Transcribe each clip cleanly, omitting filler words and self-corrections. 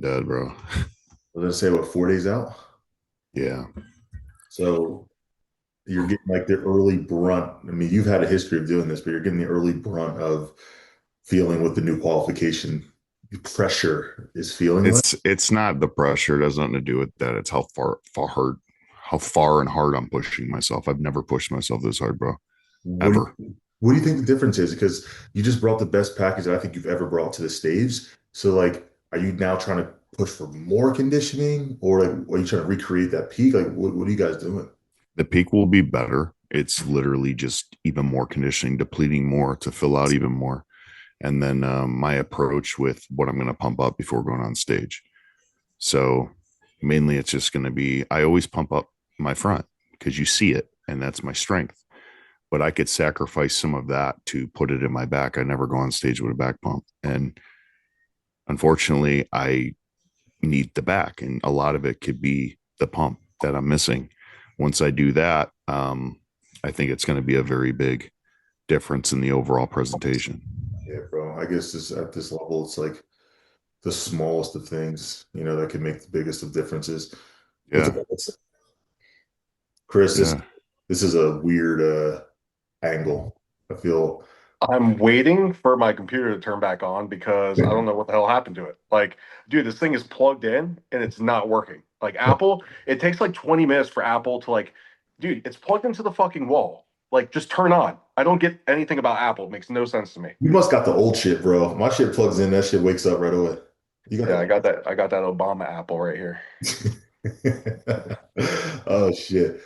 dead, bro. Let's say what, 4 days out? Yeah. So you're getting like the early brunt. I mean, you've had a history of doing this, but you're getting the early brunt of feeling what the new qualification pressure is feeling like. It's not the pressure. It has nothing to do with that. It's how far and hard I'm pushing myself. I've never pushed myself this hard, bro. What do Ever. what do you think the difference is? Because you just brought the best package that I think you've ever brought to the stage. So like, are you now trying to push for more conditioning, or like, are you trying to recreate that peak? Like, what are you guys doing? The peak will be better. It's literally just even more conditioning, depleting more to fill out even more. And then my approach with what I'm going to pump up before going on stage. So mainly it's just going to be, I always pump up my front because you see it and that's my strength. But I could sacrifice some of that to put it in my back. I never go on stage with a back pump. And unfortunately, I need the back. And a lot of it could be the pump that I'm missing. Once I do that, I think it's going to be a very big difference in the overall presentation. Yeah, bro. I guess this at this level, it's like the smallest of things, that can make the biggest of differences. What's Yeah. Chris, this Yeah. this is a weird angle. I feel I'm waiting for my computer to turn back on because I don't know what the hell happened to it. Like, dude, this thing is plugged in and it's not working. Like Apple, it takes like 20 minutes for Apple to like, dude, it's plugged into the fucking wall. Like, just turn on. I don't get anything about Apple. It makes no sense to me. you must got the old shit, bro. My shit plugs in, that shit wakes up right away. You got Yeah, I got that Obama Apple right here. the oh shit.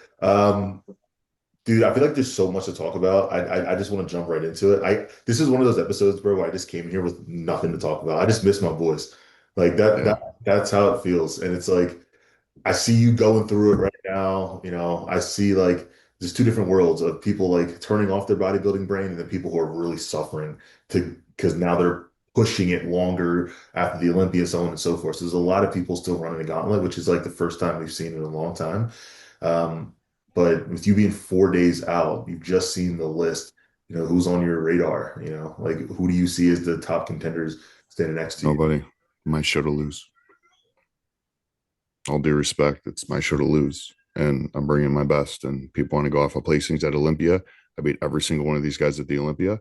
Dude, I feel like there's so much to talk about. I just want to jump right into it. This is one of those episodes, bro, where I just came here with nothing to talk about. I just miss my voice. Like Yeah. that's how it feels. And it's like I see you going through it right now. I see like there's two different worlds of people like turning off their bodybuilding brain and then people who are really suffering to because now they're pushing it longer after the Olympians, so on and so forth. So there's a lot of people still running the gauntlet, which is like the first time we've seen in a long time. Um, but with you being 4 days out, you've just seen the list, who's on your radar, like who do you see as the top contenders standing next to you? Nobody. My show to lose. All due respect, it's my show to lose. And I'm bringing my best. And people want to go off of placings at Olympia. I beat every single one of these guys at the Olympia.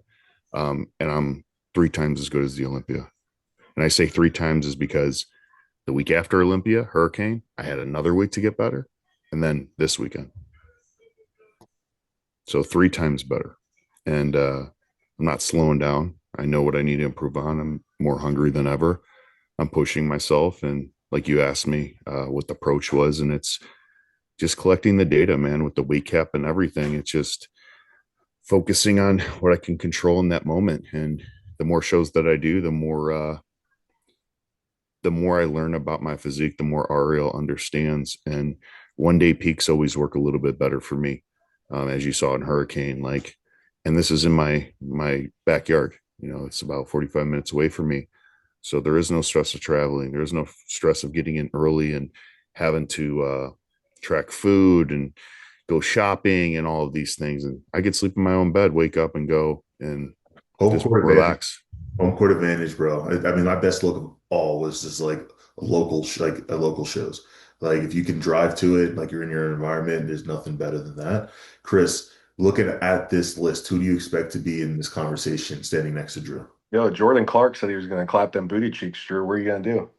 And I'm 3 times as good as the Olympia. And I say 3 times is because the week after Olympia, Hurricane, I had another week to get better. And then this weekend. So 3 times better. And I'm not slowing down. I know what I need to improve on. I'm more hungry than ever. I'm pushing myself. And like you asked me what the approach was, and it's just collecting the data, man, with the weight cap and everything. It's just focusing on what I can control in that moment. And the more shows that I do, the more I learn about my physique, the more Ariel understands. And 1 day peaks always work a little bit better for me, as you saw in Hurricane. Like, and this is in my backyard. It's about 45 minutes away from me, so there is no stress of traveling. There is no stress of getting in early and having to track food and go shopping and all of these things. And I could sleep in my own bed, wake up and go and Home just court advantage. relax. Home court advantage, bro. I mean, my best look of all was just like a local shows. Like if you can drive to it, like you're in your environment, there's nothing better than that. Chris, looking at this list, who do you expect to be in this conversation standing next to Drew? Yo, Jordan Clark said he was going to clap them booty cheeks, Drew. What are you going to do?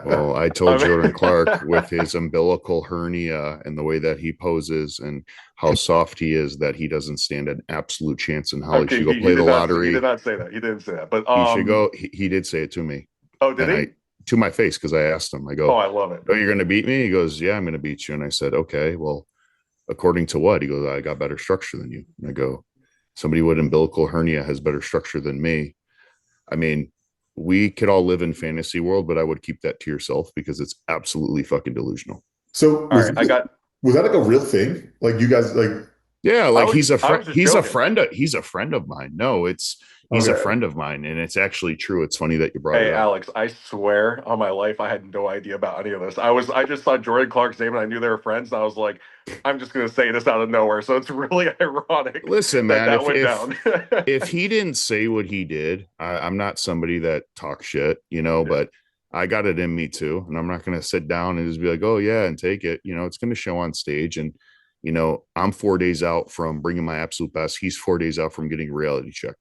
Well, I told I Jordan Clark with mean, his umbilical hernia and the way that he poses and how soft he is that he doesn't stand an absolute chance in hell. He okay, should go he play the did not he did lottery. not say that. He didn't say that. But He should go. He did say it to me, oh, did and he? I to my face because I asked him. I Oh, go, I love it. "Oh, you're going to beat me?" He goes, "Yeah, I'm going to beat you." And I said, "Okay, well, according to what?" He goes, "I got better structure than you." And I go, "Somebody with umbilical hernia has better structure than me." I mean, we could all live in fantasy world, but I would keep that to yourself because it's absolutely fucking delusional. So All right, was that like a real thing? Like you guys like Yeah, like he's a I friend. was just joking. He's a friend of mine. No, he's a okay. friend of mine, and it's actually true. It's funny that you brought it Hey, up. Alex, I swear on my life, I had no idea about any of this. I just saw Jordan Clark's name and I knew they were friends. And I was like, I'm just going to say this out of nowhere. So it's really ironic Listen, that man, that went down. if he didn't say what he did, I'm not somebody that talks shit, Yeah. but I got it in me too. And I'm not going to sit down and just be like, oh, yeah, and take it. It's going to show on stage. And, I'm 4 days out from bringing my absolute best. He's 4 days out from getting a reality check.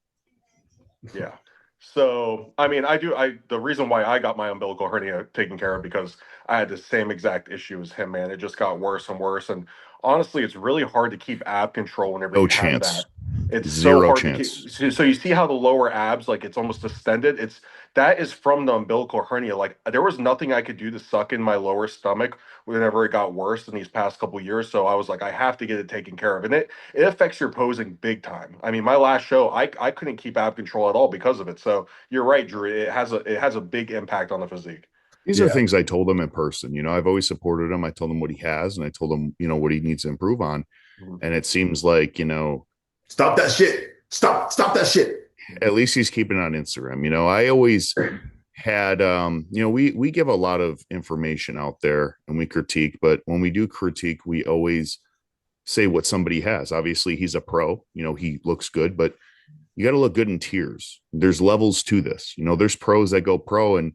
Yeah. So, I mean, the reason why I got my umbilical hernia taken care of because I had the same exact issue as him, man. It just got worse and worse. And honestly, it's really hard to keep ab control whenever No you have chance. that. It's so Zero hard to keep. chance. So you see how the lower abs, like it's almost distended. That is from the umbilical hernia. Like there was nothing I could do to suck in my lower stomach whenever it got worse in these past couple years. So I was like, I have to get it taken care of. And it affects your posing big time. I mean, my last show, I couldn't keep ab control at all because of it. So you're right, Drew. It has a big impact on the physique. These are Yeah. things I told him in person. I've always supported him. I told him what he has, and I told him, what he needs to improve on. Mhm. And it seems like, Stop that shit. Stop that shit. at least he's keeping it on Instagram. I always had, we give a lot of information out there and we critique, but when we do critique, we always say what somebody has. Obviously, he's a pro. He looks good, but you got to look good in tiers. There's levels to this. There's pros that go pro and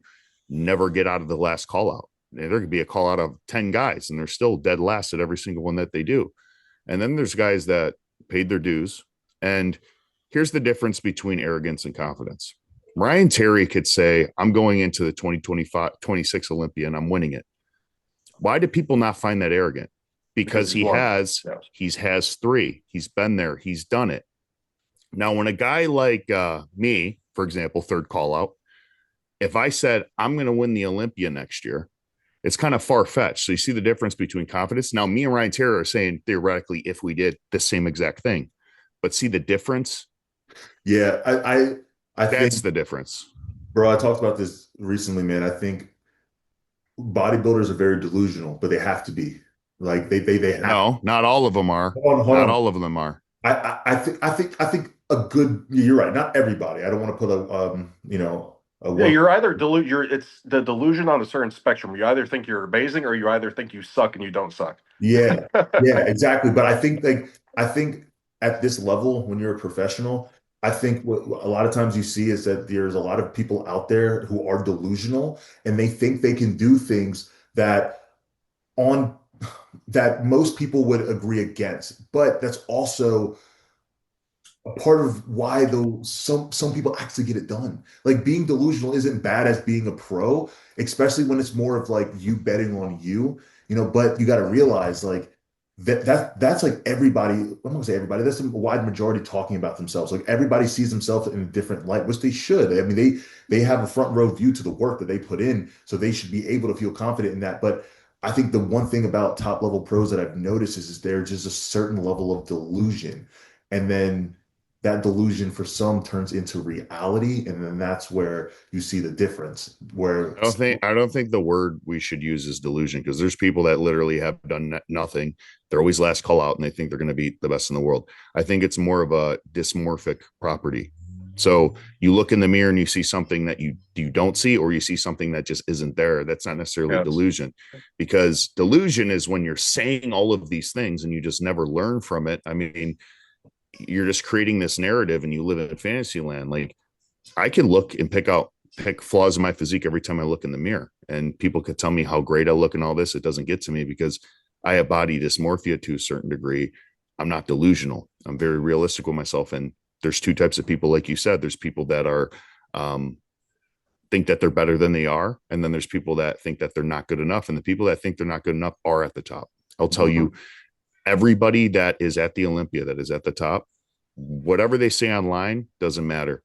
never get out of the last call out. There could be a call out of 10 guys and they're still dead last at every single one that they do. And then there's guys that paid their dues. And here's the difference between arrogance and confidence. Ryan Terry could say, I'm going into the 2025-26 Olympia and I'm winning it. Why do people not find that arrogant? Because he has 3. He's been there. He's done it. Now, when a guy like me, for example, third call out, if I said I'm going to win the Olympia next year, it's kind of far-fetched. So you see the difference between confidence. Now, me and Ryan Terry are saying theoretically if we did the same exact thing, but see the difference? Yeah, I think That's the difference. bro, I talked about this recently, man. I think bodybuilders are very delusional, but they have to be. Like they have. No, not all of them are. Hold Not on. all of them are. I think a good. You're right. Not everybody. I don't want to put a Yeah, one. you're either it's the delusion on a certain spectrum. You either think you're amazing or you either think you suck and you don't suck. Yeah, yeah, exactly. But I think at this level, when you're a professional, I think what a lot of times you see is that there's a lot of people out there who are delusional and they think they can do things on that most people would agree against. But that's also a part of why though some people actually get it done. Like being delusional isn't bad as being a pro, especially when it's more of like you betting on you, but you got to realize like that's like everybody, I'm not gonna say everybody, that's a wide majority talking about themselves. Like everybody sees themselves in a different light, which they should. I mean, they have a front row view to the work that they put in, so they should be able to feel confident in that. But I think the one thing about top level pros that I've noticed is there's just a certain level of delusion. And then that delusion for some turns into reality. And then that's where you see the difference. Where I don't think the word we should use is delusion, because there's people that literally have done nothing. They're always last call out and they think they're going to be the best in the world. I think it's more of a dysmorphic property. So you look in the mirror and you see something that you don't see, or you see something that just isn't there. That's not necessarily delusion, because delusion is when you're saying all of these things and you just never learn from it. I mean, you're just creating this narrative and you live in fantasy land. Like I can look and pick flaws in my physique every time I look in the mirror, and people could tell me how great I look and all this. It doesn't get to me because I have body dysmorphia to a certain degree. I'm not delusional. I'm very realistic with myself. And there's two types of people, like you said. There's people that are think that they're better than they are, and then there's people that think that they're not good enough. And the people that think they're not good enough are at the top. I'll tell you, everybody that is at the Olympia, that is at the top, whatever they say online doesn't matter.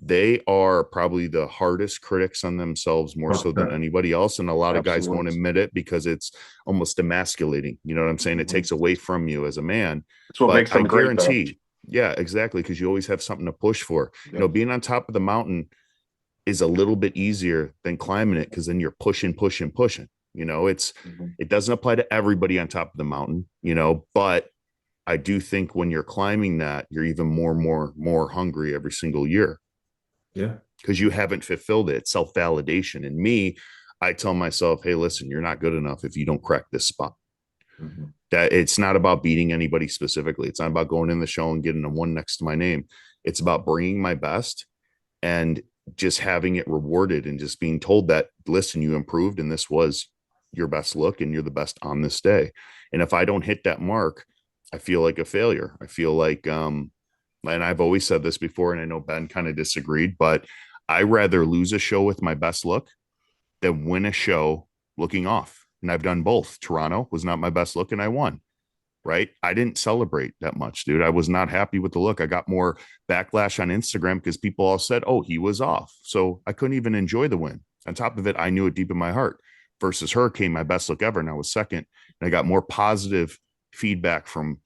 They are probably the hardest critics on themselves, more so than anybody else. And a lot of guys won't admit it because it's almost emasculating. You know what I'm saying? It takes away from you as a man. That's what makes them great, though. Yeah, exactly. Because you always have something to push for. Being on top of the mountain is a little bit easier than climbing it, because then you're pushing. It doesn't apply to everybody on top of the mountain, but I do think when you're climbing that, you're even more hungry every single year. Yeah. Because you haven't fulfilled it. It's self-validation. And me, I tell myself, hey, listen, you're not good enough if you don't crack this spot. That it's not about beating anybody specifically. It's not about going in the show and getting a one next to my name. It's about bringing my best. And just having it rewarded and just being told that, listen, you improved and this was your best look and you're the best on this day. And if I don't hit that mark, I feel like a failure. I feel like, and I've always said this before, and I know Ben kind of disagreed, but I rather lose a show with my best look than win a show looking off. And I've done both. Toronto was not my best look and I won. Right. I didn't celebrate that much, dude. I was not happy with the look. I got more backlash on Instagram because people all said, oh, he was off. So I couldn't even enjoy the win. On top of it, I knew it deep in my heart. Versus Hurricane, my best look ever. And I was second. And I got more positive feedback from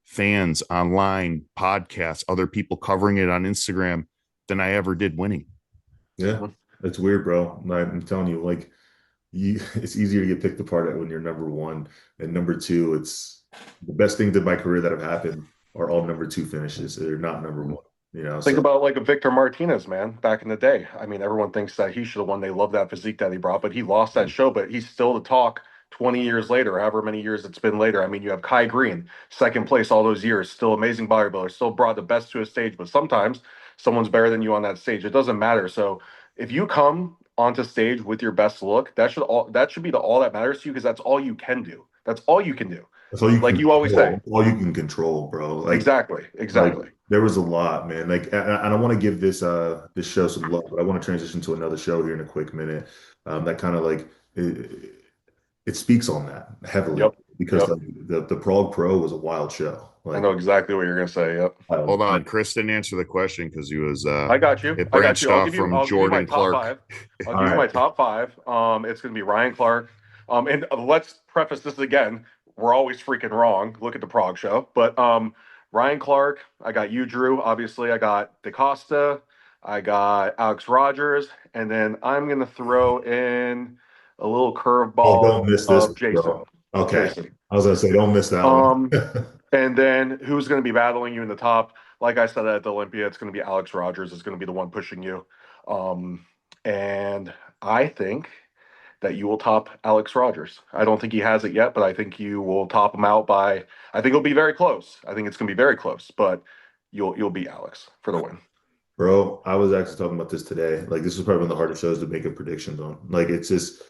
fans, online, podcasts, other people covering it on Instagram than I ever did winning. Yeah, it's weird, bro. I'm telling you, like, it's easier to get picked apart at when you're number one. And number two, it's the best things in my career that have happened are all number two finishes. They're not number one, you know. Think So about like a Victor Martinez, man, back in the day. I mean, everyone thinks that he should have won. They love that physique that he brought, but he lost that show. But he's still the talk 20 years later, however many years it's been later. I mean, you have Kai Green, second place all those years, still amazing bodybuilder, still brought the best to a stage. But sometimes someone's better than you on that stage. It doesn't matter. So if you come onto stage with your best look, that should be all that matters to you because that's all you can do. That's all you can do. that's all you Like can you always say. control. All you can control, bro. Exactly. Like Exactly. there was a lot, man. Like, and I want to give this show some love, but I want to transition to another show here in a quick minute. That kind of like it speaks on that heavily Yep. because Yep. like the Prague Pro was a wild show. I Like, know exactly what you're gonna say. Yep. Hold on. Chris didn't answer the question because he was, I got you. it I got you. branched off from I'll give you my Jordan top Clark. five. I'll all give you my right, top five. It's gonna be Ryan Clark. And let's preface this again. We're always freaking wrong. Look at the Prague show. But Ryan Clark, I got you, Drew. Obviously, I got DaCosta, I got Alex Rogers, and then I'm gonna throw in a little oh, don't curveball miss this, of Jason. bro. Okay, Jason. I was gonna say don't miss that Um, one. And then who's going to be battling you in the top? Like I said at the Olympia, it's going to be Alex Rogers is going to be the one pushing you. And I think that you will top Alex Rogers. I don't think he has it yet, but I think you will top him out by. I think it'll be very close. I think it's going to be very close, but you'll beat Alex for the win. Bro, I was actually talking about this today. Like, this is probably one of the hardest shows to make a predictions on. Like, it's just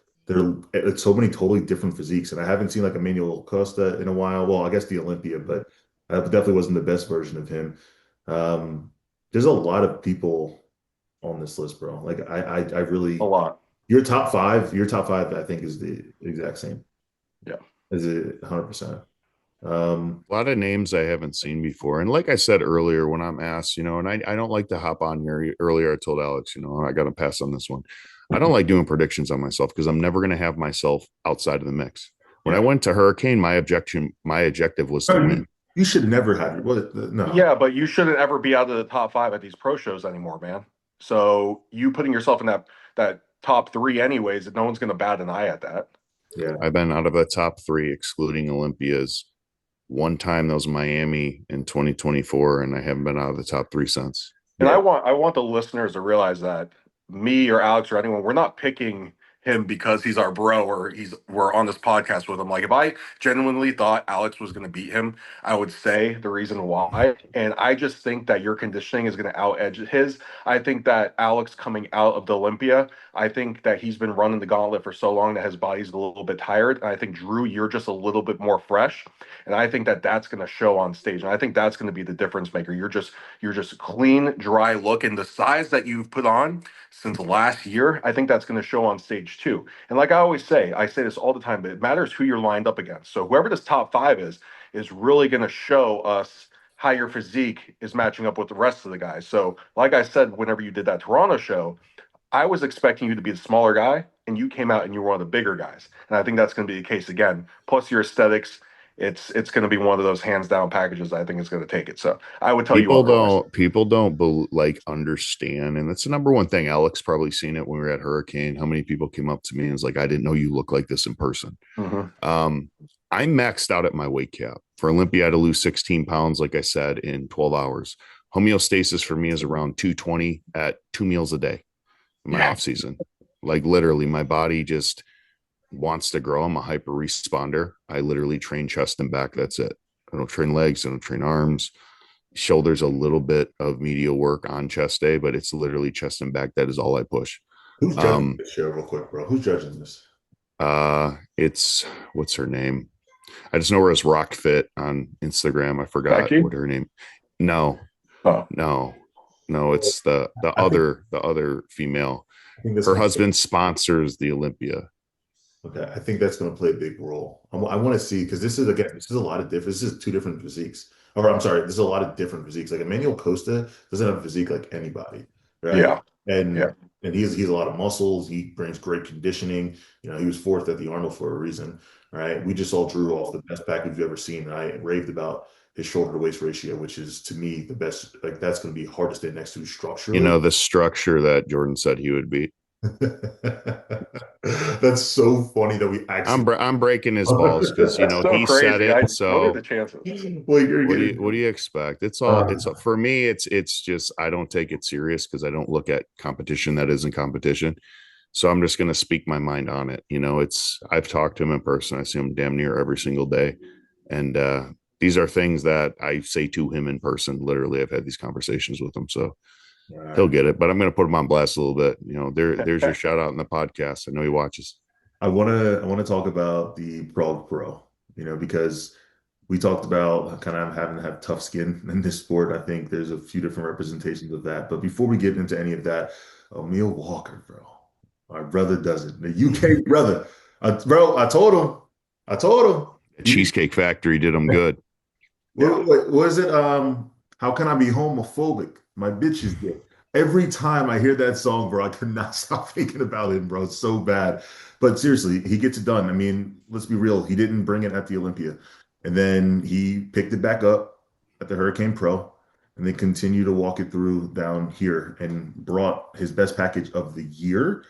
it's so many totally different physiques, and I haven't seen like Emmanuel Costa in a while. Well, I guess the Olympia, but definitely wasn't the best version of him. Um, there's a lot of people on this list, bro. Like, I A really lot. your top five, I think is the exact same. Yeah. Is it 100%? A lot of names I haven't seen before. And like I said earlier, when I'm asked, and I don't like to hop on here. Earlier, I told Alex, I got to pass on this one. I don't like doing predictions on myself because I'm never going to have myself outside of the mix. When I went to Hurricane, my objective was to win. You should never have your no. Yeah, but you shouldn't ever be out of the top five at these pro shows anymore, man. So you putting yourself in that top three anyways, no one's gonna bat an eye at that. Yeah. I've been out of the top three, excluding Olympias. One time that was Miami in 2024, and I haven't been out of the top three since. And I want the listeners to realize that me or Alex or anyone, we're not picking him because he's our bro or we're on this podcast with him. Like if I genuinely thought Alex was going to beat him, I would say the reason why. And I just think that your conditioning is going to out edge his. I think that Alex coming out of the Olympia, I think that he's been running the gauntlet for so long that his body's a little bit tired. And I think Drew, you're just a little bit more fresh. And I think that that's going to show on stage. And I think that's going to be the difference maker. You're just clean, dry look, and the size that you've put on since last year, I think that's going to show on stage too. And like I always say, I say this all the time, but it matters who you're lined up against. So whoever this top five is really going to show us how your physique is matching up with the rest of the guys. So like I said, whenever you did that Toronto show, I was expecting you to be the smaller guy, and you came out and you were one of the bigger guys. And I think that's going to be the case again. Plus your aesthetics, it's going to be one of those hands down packages. I think it's going to take it. So I would tell people don't like understand, and that's the number one thing. Alex probably seen it when we were at Hurricane. How many people came up to me and was like, "I didn't know you look like this in person." Mm-hmm. I maxed out at my weight cap for Olympia. I had to lose 16 pounds, like I said, in 12 hours. Homeostasis for me is around 220 at 2 meals a day in my off season. Like literally, my body just wants to grow. I'm a hyper responder. I literally train chest and back. That's it. I don't train legs. I don't train arms. Shoulders a little bit of medial work on chest day, but it's literally chest and back. That is all I push. Who's judging Um, this show, real quick, bro? Who's judging this? it's what's her name? I just know her as Rock Fit on Instagram. I forgot Becky? what her name. No, Oh, no, no. It's the I think other female. I think that's Her gonna husband sponsors the Olympia. okay. I think that's gonna play a big role. I want to see because this is again, this is a lot of different. This is two different physiques. Or I'm sorry, this is a lot of different physiques. Like Emmanuel Costa doesn't have a physique like anybody, right? yeah. Yeah. And he's a lot of muscles. He brings great conditioning. You know, he was fourth at the Arnold for a reason, right? We just saw Drew off the best package you've ever seen. And I raved about his shoulder to waist ratio, which is to me the best. Like that's going to be hard to stay next to You structurally. know the structure that Jordan said he would be. That's so funny that we I'm actually. I'm breaking his balls because That's so he said crazy. it. What are the So chances? Well, you're what getting. do you expect? Uh, It's for me. It's just I don't take it serious because I don't look at competition that isn't competition. So I'm just going to speak my mind on it. It's I've talked to him in person. I see him damn near every single day, and these are things that I say to him in person. Literally, I've had these conversations with him, so all he'll right. get it. But I'm going to put him on blast a little bit. There's your shout out in the podcast. I know he watches. I want to talk about the Prague Pro, because we talked about kind of having to have tough skin in this sport. I think there's a few different representations of that. But before we get into any of that, Emil Walker, bro, my brother does it. The UK brother, bro, I told him, The you need. Cheesecake Factory did him good. Yeah. What was it? How can I be homophobic? My bitch is gay. Every time I hear that song, bro, I cannot stop thinking about him, bro. It's so bad. But seriously, he gets it done. I mean, let's be real. He didn't bring it at the Olympia. And then he picked it back up at the Hurricane Pro and then continued to walk it through down here and brought his best package of the year.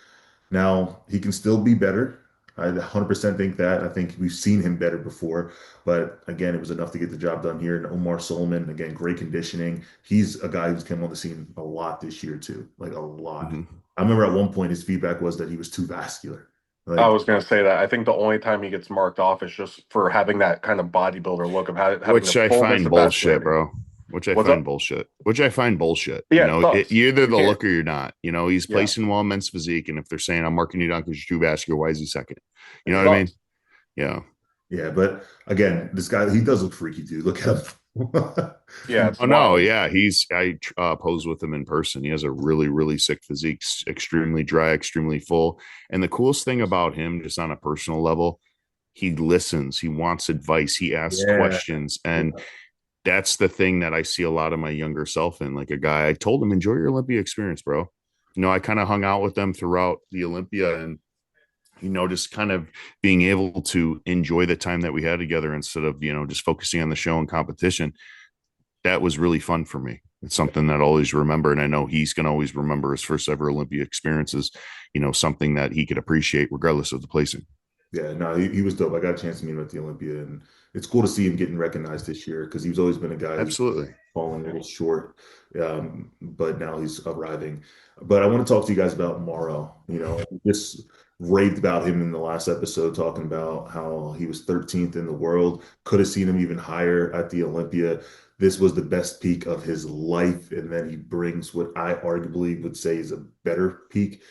Now, he can still be better. I 100% think that. I think we've seen him better before. But again, it was enough to get the job done here. And Omar Solomon, again, great conditioning. He's a guy who's come on the scene a lot this year, too. Like a lot. Mm-hmm. I remember at one point his feedback was that he was too vascular. I Like, was going to say that. I think the only time he gets marked off is just for having that kind of bodybuilder look of having the Which I fullness find of bullshit, vascularity. bro. Which I What's find up? bullshit. Which I find bullshit. Yeah, it sucks. You're either You the can't. look or you're not. He's Yeah, placing well in men's physique, and if they're saying I'm marking you down because you're too vascular, why is he second? You it know what I mean? sucks. Yeah. yeah, but again, this guy, he does look freaky, dude. Look at him. Yeah, it's Oh no, wild. yeah. I posed with him in person. He has a really, really sick physique, extremely dry, extremely full. And the coolest thing about him, just on a personal level, he listens. He wants advice. He asks Yeah. questions, and that's the thing that I see a lot of my younger self in. Like a guy, I told him, enjoy your Olympia experience, bro. I kind of hung out with them throughout the Olympia and, just kind of being able to enjoy the time that we had together instead of, just focusing on the show and competition. That was really fun for me. It's something that I always remember. And I know he's going to always remember his first ever Olympia experiences, something that he could appreciate regardless of the placing. Yeah, no, he was dope. I got a chance to meet him at the Olympia, and it's cool to see him getting recognized this year because he's always been a guy who's Absolutely. falling a little short, but now he's arriving. But I want to talk to you guys about Mauro. Just raved about him in the last episode, talking about how he was 13th in the world, could have seen him even higher at the Olympia. This was the best peak of his life, and then he brings what I arguably would say is a better peak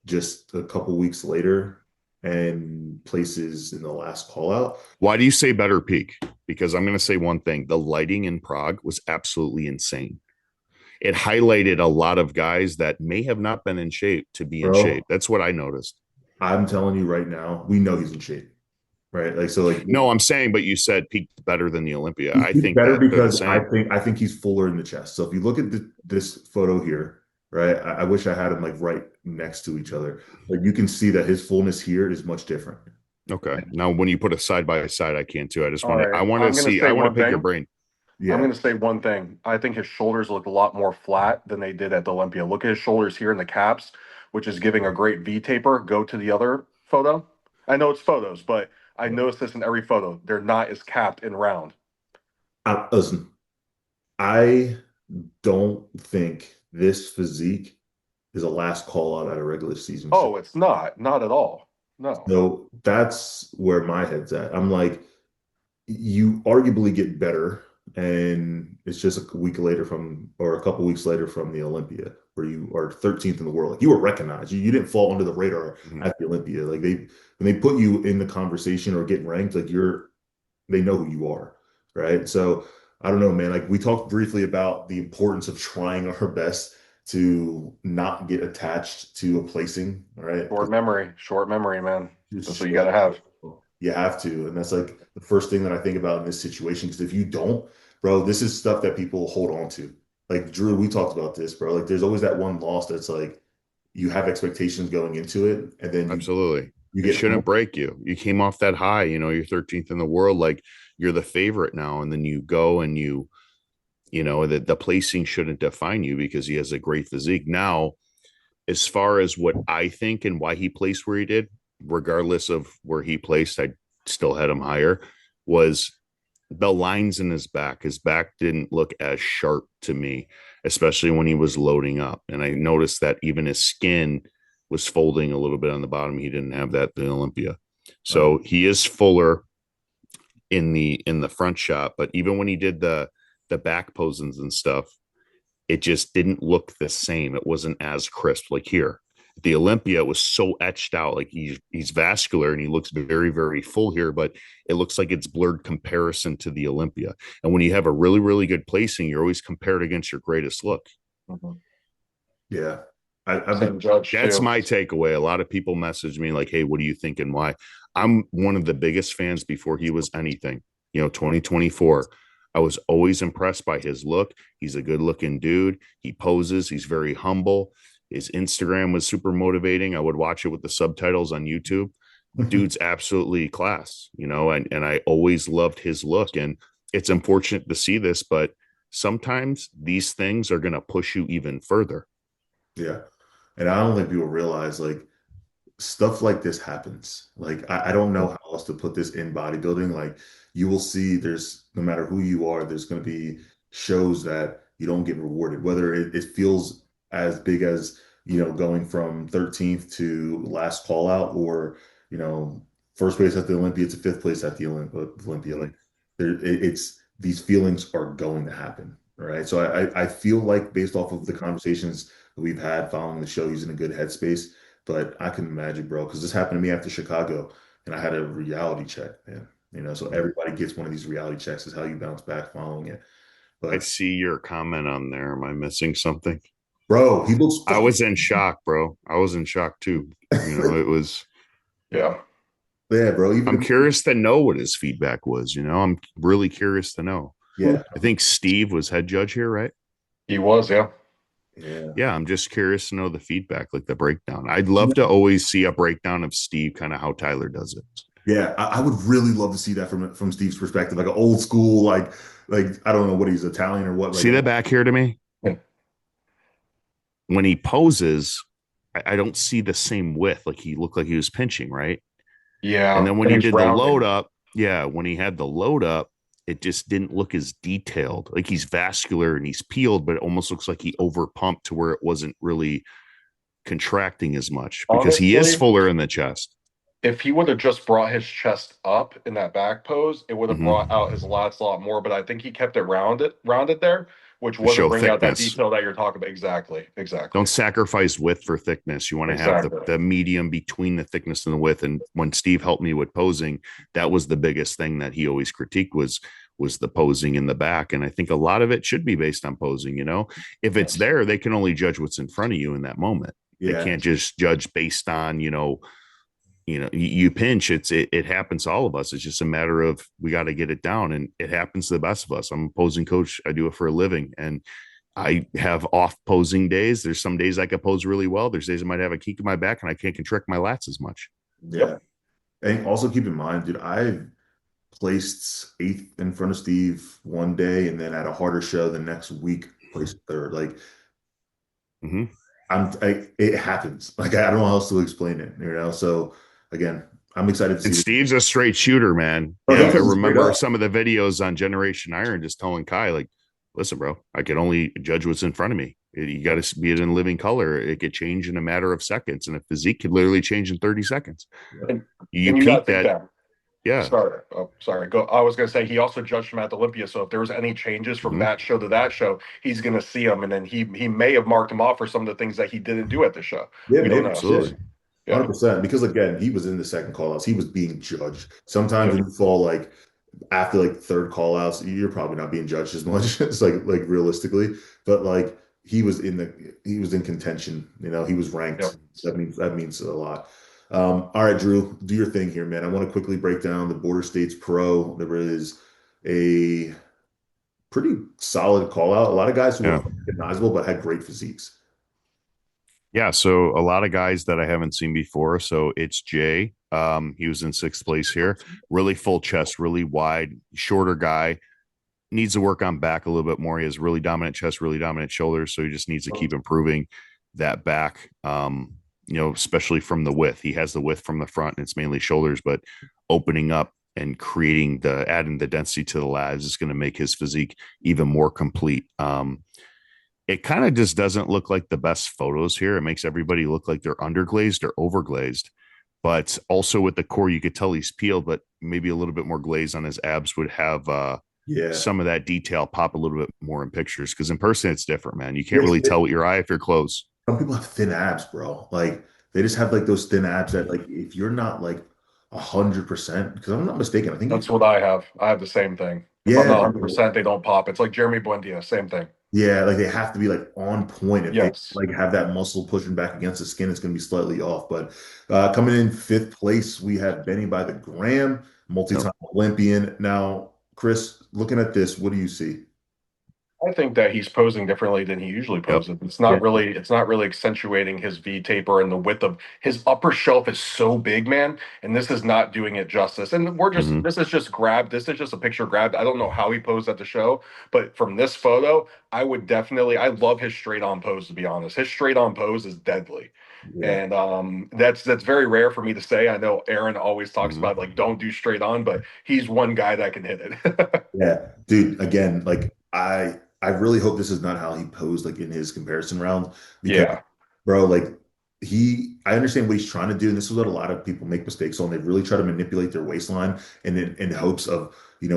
just a couple weeks later and places in the last call out. Why do you say better peak? Because I'm going to say one thing. The lighting in Prague was absolutely insane. It highlighted a lot of guys that may have not been in shape to be in shape. Bro, That's what I noticed. I'm telling you right now, we know he's in shape, right? Like so, like No, I'm saying, but you said peaked better than the Olympia. he's I think better that they're the because I same. think I think he's fuller in the chest. So if you look at this photo here, right? I wish I had him like right next to each other. Like you can see that his fullness here is much different. Okay. Now, when you put it side by side, I can't too. All right. I want to pick your brain. I'm Yeah. going to say one thing. I think his shoulders look a lot more flat than they did at the Olympia. Look at his shoulders here in the caps, which is giving a great V taper. Go to the other photo. I know it's photos, but I noticed this in every photo. They're not as capped and round. Listen, I don't think this physique is a last call out at a regular season show. Oh, it's not. Not at all. No. So that's where my head's at. I'm like, you arguably get better and it's just a week later from, or a couple weeks later from the Olympia, where you are 13th in the world. Like you were recognized. You didn't fall under the radar Mhm. at the Olympia. Like when they put you in the conversation or get ranked, like they know who you are, right? So I don't know, man. Like we talked briefly about the importance of trying our best to not get attached to a placing, right? Short memory, man. It's That's what you short. got to have. You have to. And that's like the first thing that I think about in this situation. Because if you don't, bro, this is stuff that people hold on to. Like Drew, we talked about this, bro. Like there's always that one loss that's like you have expectations going into it, and then Absolutely. you It get shouldn't break you. You came off that high, you're 13th in the world, like you're the favorite now. And then you go and the placing shouldn't define you because he has a great physique. Now, as far as what I think and why he placed where he did, regardless of where he placed, I still had him higher, was the lines in his back. His back didn't look as sharp to me, especially when he was loading up. And I noticed that even his skin was folding a little bit on the bottom. He didn't have that in Olympia. uh, So he is fuller in the front shot, but even when he did the back poses and stuff, it just didn't look the same. It wasn't as crisp. Like here, the Olympia was so etched out. Like he's vascular and he looks very, very full here, but it looks like it's blurred comparison to the Olympia. And when you have a really, really good placing, you're always compared against your greatest look. Mhm. yeah. I've been Same judge That's too. my takeaway. A lot of people message me like, "Hey, what do you think and why?" I'm one of the biggest fans before he was anything. 2024. I was always impressed by his look. He's a good-looking dude. He poses. He's very humble. His Instagram was super motivating. I would watch it with the subtitles on YouTube. Dude's absolutely class, and I always loved his look. And it's unfortunate to see this, but sometimes these things are going to push you even further. yeah. And I don't think people realize like stuff like this happens. Like I don't know how else to put this in bodybuilding. Like you will see there's no matter who you are, there's going to be shows that you don't get rewarded, whether it feels as big as, going from 13th to last call out or, you know, first place at the Olympia to fifth place at the Olympia. Mhm. Like it's these feelings are going to happen. Right. So I feel like based off of the conversations that we've had following the show, he's in a good headspace. But I can imagine, bro, because this happened to me after Chicago, and I had a reality check, man. So everybody gets one of these reality checks is how you bounce back following it. I But see your comment on there. Am I missing something? bro, he looks I fucking was in shock, bro. I was in shock too. It was. Yeah. yeah, bro. I'm curious to know what his feedback was. I'm really curious to know. Yeah, I think Steve was head judge here, right? He was, yeah. yeah, Yeah, I'm just curious to know the feedback, like the breakdown. I'd love to always see a breakdown of Steve, kind of how Tyler does it. yeah. I would really love to see that from Steve's perspective, like an old school, like I don't know what he's Italian or what, like See that back here to me? Yeah. When he poses, I don't see the same width. Like he looked like he was pinching, right? And Yeah. then when And he he's did the load rounding. up, yeah, when he had the load up, it just didn't look as detailed. Like he's vascular and he's peeled, but it almost looks like he overpumped to where it wasn't really contracting as much because he is Honestly, fuller in the chest. if he would have just brought his chest up in that back pose, it would have brought Mm-hmm. out his lats a lot more. But I think he kept it rounded there, which To wasn't show bringing out that thickness. detail that you're talking about. Exactly. Exactly. Don't sacrifice width for thickness. You want to have the, Exactly. the medium between the thickness and the width. And when Steve helped me with posing, that was the biggest thing that he always critiqued was the posing in the back. And I think a lot of it should be based on posing. If it's Yes. there, they can only judge what's in front of you in that moment. They yeah, can't just judge based on, you pinch. It happens to all of us. It's just a matter of we got to get it down, and it happens to the best of us. I'm a posing coach. I do it for a living, and I have off posing days. There's some days I can pose really well. There's days I might have a kink in my back and I can't contract my lats as much. yeah. Yep. And also keep in mind, dude, I placed eighth in front of Steve one day, and then at a harder show the next week placed third. Like Mm-hmm. it happens. Like I don't know how else to explain it. So again, I'm excited to see And this. Steve's a straight shooter, man. Oh, he I plays straight remember up. some of the videos on Generation Iron just telling Kai, like, listen, bro, I can only judge what's in front of me. You got to be it in living color. It could change in a matter of seconds. And a physique could literally change in 30 seconds. Yeah. And, You and you got to peak think that. that. Yeah. Sorry, oh, sorry. Go. I was going to say he also judged him at the Olympia. So if there was any changes from Mhm. that show to that show, he's going to see them, and then he may have marked him off for some of the things that he didn't do at the show. Yeah, We don't maybe. know. Yeah. Absolutely. 100%. Because again, he was in the second call outs. He was being judged. Sometimes Yep. when you fall like after like third call outs, you're probably not being judged as much. It's like realistically. But like he was in contention, he was ranked. Yep. That means a lot. All right, Drew, do your thing here, man. I want to quickly break down the Border States Pro. There is a pretty solid call out. A lot of guys who were Yeah. recognizable but had great physiques. Yeah. So a lot of guys that I haven't seen before. So it's Jay. He was in sixth place here. Really full chest, really wide, shorter guy. Needs to work on back a little bit more. He has really dominant chest, really dominant shoulders. So he just needs to keep improving that back. Especially from the width. He has the width from the front, and it's mainly shoulders, but opening up and adding the density to the lats is going to make his physique even more complete. It kind of just doesn't look like the best photos here. It makes everybody look like they're underglazed or overglazed. But also with the core, you could tell he's peeled, but maybe a little bit more glaze on his abs would have Yeah. some of that detail pop a little bit more in pictures. Because in person, it's different, man. You can't Yes, really tell with your eye if you're close. some people have thin abs, bro. Like they just have like those thin abs that like if you're not like 100%, because I'm not mistaken, I think That's what I have. I have the same thing. If I'm yeah, not 100%, they don't pop. It's like Jeremy Buendia, same thing. yeah, like they have to be like on point. If they Yes. like have that muscle pushing back against the skin, it's gonna be slightly off. But coming in fifth place, we have Benny by the Gram, Yep. multi-time Olympian. Now, Chris, looking at this, what do you see? I think that he's posing differently than he usually Yep. poses. Yeah, It's not really accentuating his V taper, and the width of his upper shelf is so big, man. And this is not doing it justice. And Mm-hmm. this is just grabbed. This is just a picture grabbed. I don't know how he posed at the show, but from this photo, I love his straight on pose, to be honest. His straight on pose is deadly. yeah, And that's very rare for me to say. I know Aaron always talks Mm-hmm. about like don't do straight on, but he's one guy that can hit it. yeah, dude. Again, like I really hope this is not how he posed like in his comparison round because Yeah. bro, like I understand what he's trying to do, and this is what a lot of people make mistakes on. They really try to manipulate their waistline in hopes of,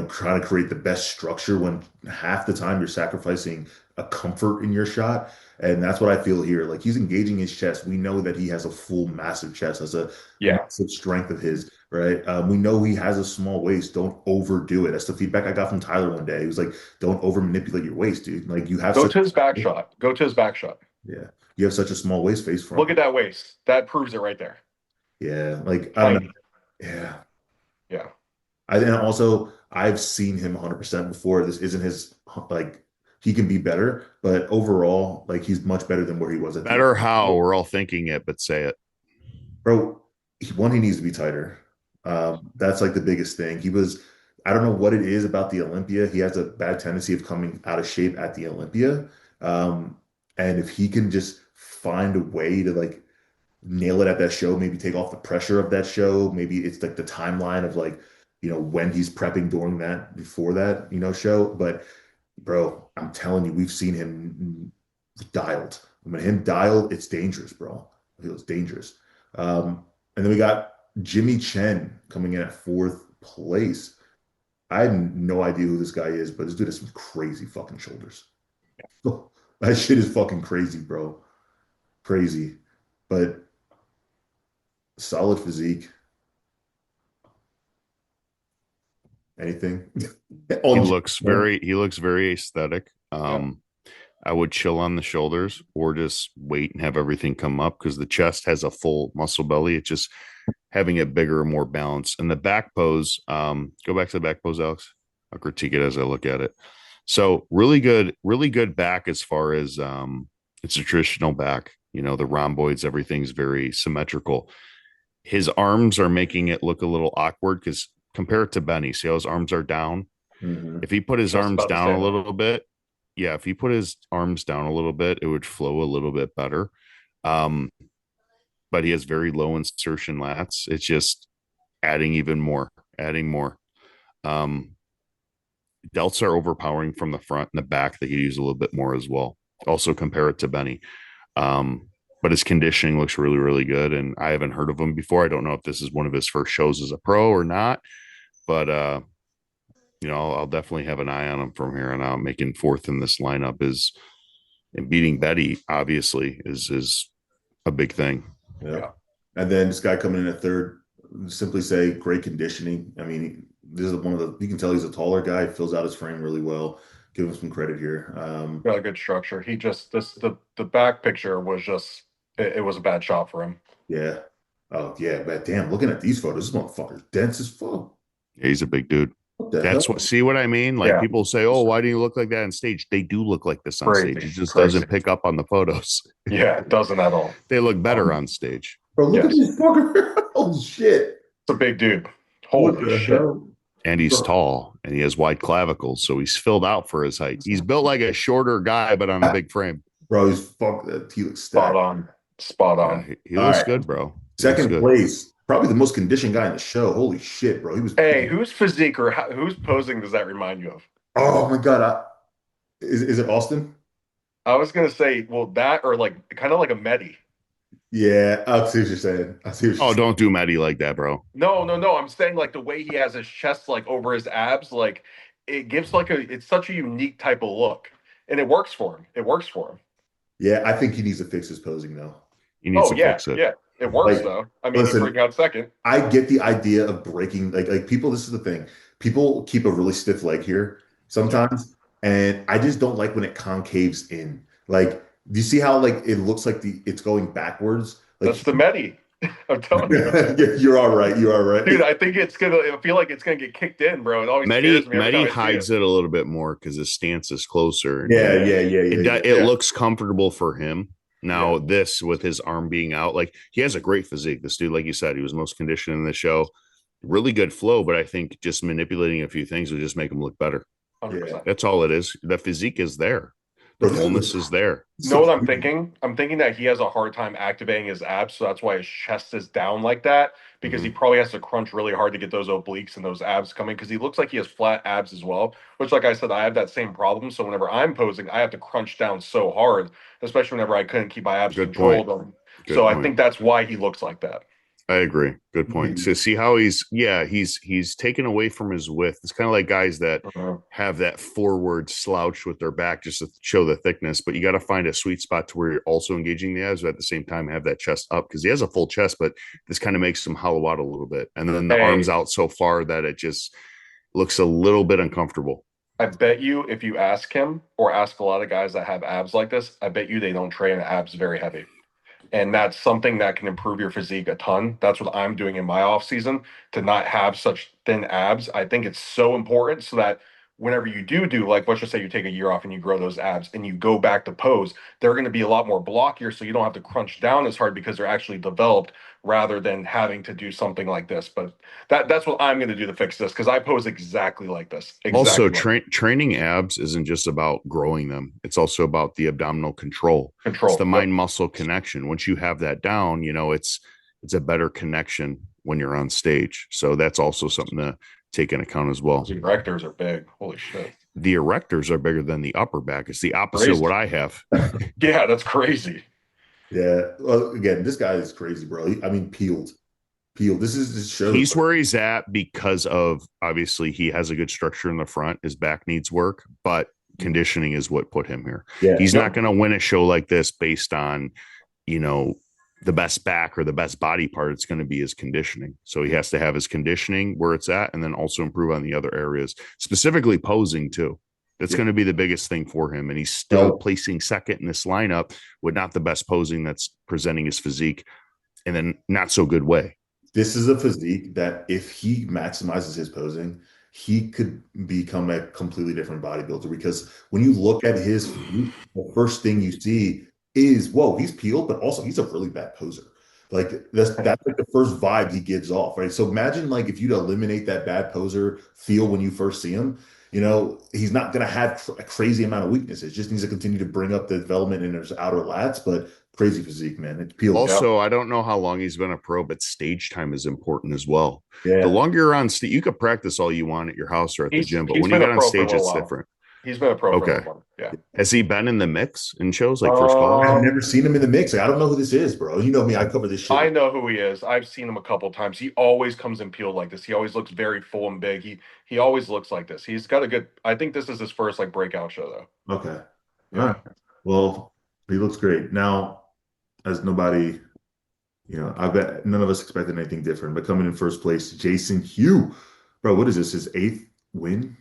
trying to create the best structure when half the time you're sacrificing a comfort in your shot. And that's what I feel here. Like he's engaging his chest. We know that he has a full, massive chest, has a Yeah. massive strength of his, right? We know he has a small waist. Don't overdo it. That's the feedback I got from Tyler one day. He was like, "Don't over manipulate your waist, dude. Like you have Go such, to his back shot. Go to his back shot. yeah, you have such a small waist face Look front. at that waist. That proves it right there. Yeah, like I don't know. Tiny. Yeah. Yeah. And also I've seen him 100% before. This isn't his like he can be better, but overall, like he's much better than where he was at the end. Better how we're all thinking it, but say it. Bro, he needs to be tighter. That's like the biggest thing. I don't know what it is about the Olympia. He has a bad tendency of coming out of shape at the Olympia. Um, and if he can just find a way to like nail it at that show, maybe take off the pressure of that show. Maybe it's like the timeline of like, when he's prepping during that, before that, show. But bro, I'm telling you, we've seen him dialed. When him dialed, it's dangerous, bro. It's dangerous. And then we got Jimmy Chen coming in at fourth place. I have no idea who this guy is, but this dude has some crazy fucking shoulders. That shit is fucking crazy, bro. Crazy. But solid physique. Anything? He On looks very aesthetic. Yeah. I would chill on the shoulders or just wait and have everything come up because the chest has a full muscle belly. It's just having it bigger and more balanced. And the back pose, go back to the back pose, Alex. I'll critique it as I look at it. So really good back as far as it's a traditional back. The rhomboids, everything's very symmetrical. His arms are making it look a little awkward because compare it to Benny. See how his arms are down? Mhm. If he put his Just arms about to down say a that. little bit, yeah, if he put his arms down a little bit, it would flow a little bit better. Um, but he has very low insertion lats. It's just adding even more, adding more. Um, Delts are overpowering from the front and the back. They could use a little bit more as well. Also compare it to Benny. But his conditioning looks really, really good. And I haven't heard of him before. I don't know if this is one of his first shows as a pro or not. but I'll definitely have an eye on him from here on out. Making fourth in this lineup is, and beating Betty obviously is a big thing. Yeah. And then this guy coming in at third, simply say great conditioning. I mean, this is one of the, you can tell he's a taller guy, fills out his frame really well. Give him some credit here. Got a good structure. He just the back picture was just it was a bad shot for him. Yeah. Oh yeah, but damn, looking at these photos, this motherfucker's dense as fuck. Yeah, he's a big dude. What the That's hell? what, see what I mean? Like, Yeah. people say, oh, why do you look like that on stage? They do look like this on Crazy, stage. It just crazy. doesn't pick up on the photos. Yeah, it doesn't at all. They look better on stage. Bro, look at Yes. this fucker. Oh shit. It's a big dude. What Holy the shit. hell? And he's Bro. tall and he has wide clavicles, so he's filled out for his height. He's built like a shorter guy, but on a big frame. Bro, he's fuck that. He looks Spot stacked. on. Spot Yeah, on. he looks right. good, bro. He Second looks good. place, probably the most conditioned guy in the show. Holy shit, bro. He was. Hey, whose physique or whose posing does that remind you of? Oh my God. Is it Austin? I was gonna say, well, that or like kind of like a Medi. Yeah, I see what you're saying. I see what you're Oh, saying. don't do Medi like that, bro. No. I'm saying like the way he has his chest like over his abs, like it gives like it's such a unique type of look, and it works for him. It works for him. Yeah, I think he needs to fix his posing though. He needs Oh to yeah, fix it. yeah, it works Like, though. I mean, listen, he's breaking out second. I get the idea of breaking like people, this is the thing. People keep a really stiff leg here sometimes, and I just don't like when it concaves in. Like, do you see how like it looks like it's going backwards? Like That's the Medi. I'm telling you, you're all right. You are right. dude. I think it's gonna. I feel like it's gonna get kicked in, bro. It always Medi scares me every time I see hides it a little bit more because his stance is closer. Yeah. It Yeah. looks comfortable for him. Now, this with his arm being out, like, he has a great physique. This dude, like you said, he was most conditioned in the show. Really good flow, but I think just manipulating a few things would just make him look better. 100%. That's all it is. The physique is there. The fullness is there. You know what I'm thinking? I'm thinking that he has a hard time activating his abs, so that's why his chest is down like that, because he probably has to crunch really hard to get those obliques and those abs coming, because he looks like he has flat abs as well, which, like I said, I have that same problem. So whenever I'm posing, I have to crunch down so hard, especially whenever I couldn't keep my abs Good controlled. point. Good So point. I think that's why he looks like that. I agree. Good point. So see how he's taken away from his width. It's kind of like guys that have that forward slouch with their back just to show the thickness, but you got to find a sweet spot to where you're also engaging the abs, but at the same time have that chest up, because he has a full chest, but this kind of makes him hollow out a little bit. And then the arms out so far that it just looks a little bit uncomfortable. I bet you if you ask him or ask a lot of guys that have abs like this, I bet you they don't train abs very heavy. And that's something that can improve your physique a ton. That's what I'm doing in my off season to not have such thin abs. I think it's so important so that whenever you do, like, let's just say you take a year off and you grow those abs and you go back to pose, they're going to be a lot more blockier. So you don't have to crunch down as hard because they're actually developed rather than having to do something like this. But that's what I'm going to do to fix this, because I pose exactly like this. Also, training abs isn't just about growing them. It's also about the abdominal control. It's the mind muscle connection. Once you have that down, it's a better connection when you're on stage. So that's also something to take into account as well. The erectors are big. Holy shit. The erectors are bigger than the upper back. It's the opposite of what I have. Yeah, that's crazy. Yeah. Well, again, this guy is crazy, bro. I mean, peeled. This is his show. He's where he's at because of, obviously, he has a good structure in the front. His back needs work, but conditioning is what put him here. Yeah. He's not going to win a show like this based on, the best back or the best body part. It's going to be his conditioning. So he has to have his conditioning where it's at, and then also improve on the other areas, specifically posing too. That's going to be the biggest thing for him. And he's still placing second in this lineup with not the best posing that's presenting his physique in a not so good way. This is a physique that if he maximizes his posing, he could become a completely different bodybuilder, because when you look at his physique, the first thing you see is, whoa, he's peeled, but also he's a really bad poser. Like that's like the first vibe he gives off, right? So imagine like if you'd eliminate that bad poser feel when you first see him, he's not going to have a crazy amount of weaknesses. Just needs to continue to bring up the development in his outer lats, but crazy physique, man. It's peeled. Also, I don't know how long he's been a pro, but stage time is important as well. Yeah. The longer you're on stage, you could practice all you want at your house or at the gym, but when you get on stage, it's different. He's been a pro for a Okay. little while. Yeah. Has he been in the mix in shows like First Call? I've Um, never seen him in the mix. Like, I don't know who this is, bro. You know me, I cover this shit. I know who he is. I've seen him a couple times. He always comes in peeled like this. He always looks very full and big. He always looks like this. He's got a good. I think this is his first like breakout show though. Okay. All Yeah. right. Well, he looks great. Now, as nobody, I bet none of us expected anything different, but coming in first place, Jason Hugh. Bro, what is this? His eighth win?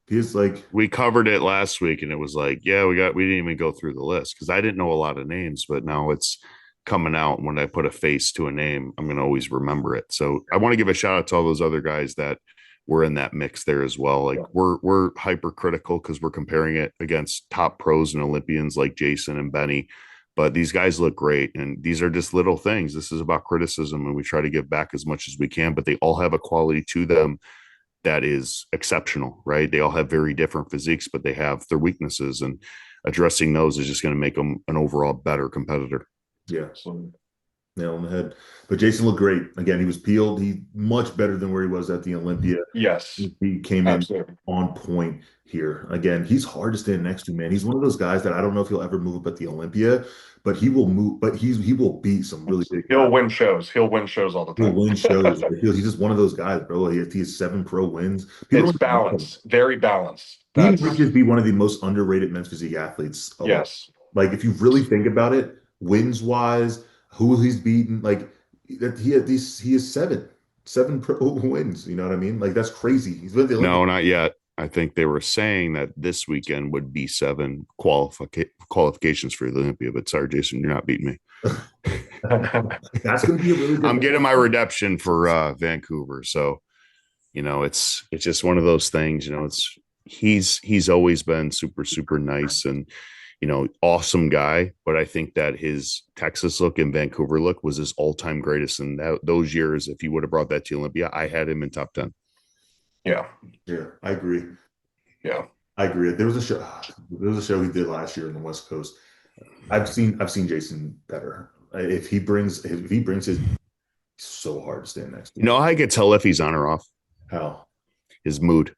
He is like, We covered it last week and it was like, yeah, we didn't even go through the list because I didn't know a lot of names, but now it's coming out. When I put a face to a name, I'm going to always remember it. So I want to give a shout out to all those other guys that were in that mix there as well. Like Yeah. we're hypercritical because we're comparing it against top pros and Olympians like Jason and Benny. But these guys look great. And these are just little things. This is about criticism and we try to give back as much as we can, but they all have a quality to them that is exceptional, right? They all have very different physiques, but they have their weaknesses, and addressing those is just going to make them an overall better competitor. yeah, So, nail on the head. But Jason looked great. Again, he was peeled. He much better than where he was at the Olympia. yes, He came in absolutely. on point here. Again, he's hard to stand next to, man. He's one of those guys that I don't know if he'll ever move up at the Olympia, but he will move, but he will beat some really big He'll guys. win shows. He'll win shows all the He'll time. win shows. He's just one of those guys, bro. He has 7 pro wins. People It's don't know him. balance, very balanced. He That's might just be one of the most underrated men's physique athletes of all. yes. Like if you really think about it, wins wise, who he's beaten, like that he has seven pro wins. You know what I mean? Like that's crazy. He's with the No, Olympics. not yet. I think they were saying that this weekend would be 7 qualifications for the Olympia. But sorry, Jason, you're not beating me. That's going to be a really good. I'm getting my redemption for Vancouver. So, it's just one of those things. He's always been super, super nice and awesome guy. But I think that his Texas look and Vancouver look was his all-time greatest. And those years, if he would have brought that to Olympia, I had him in top 10. Yeah. Yeah, I agree. Yeah. I agree. There was a show. There was a show he did last year in the West Coast. I've seen Jason better. If he brings his, so hard to stand next to. I could tell if he's on or off. How? His mood.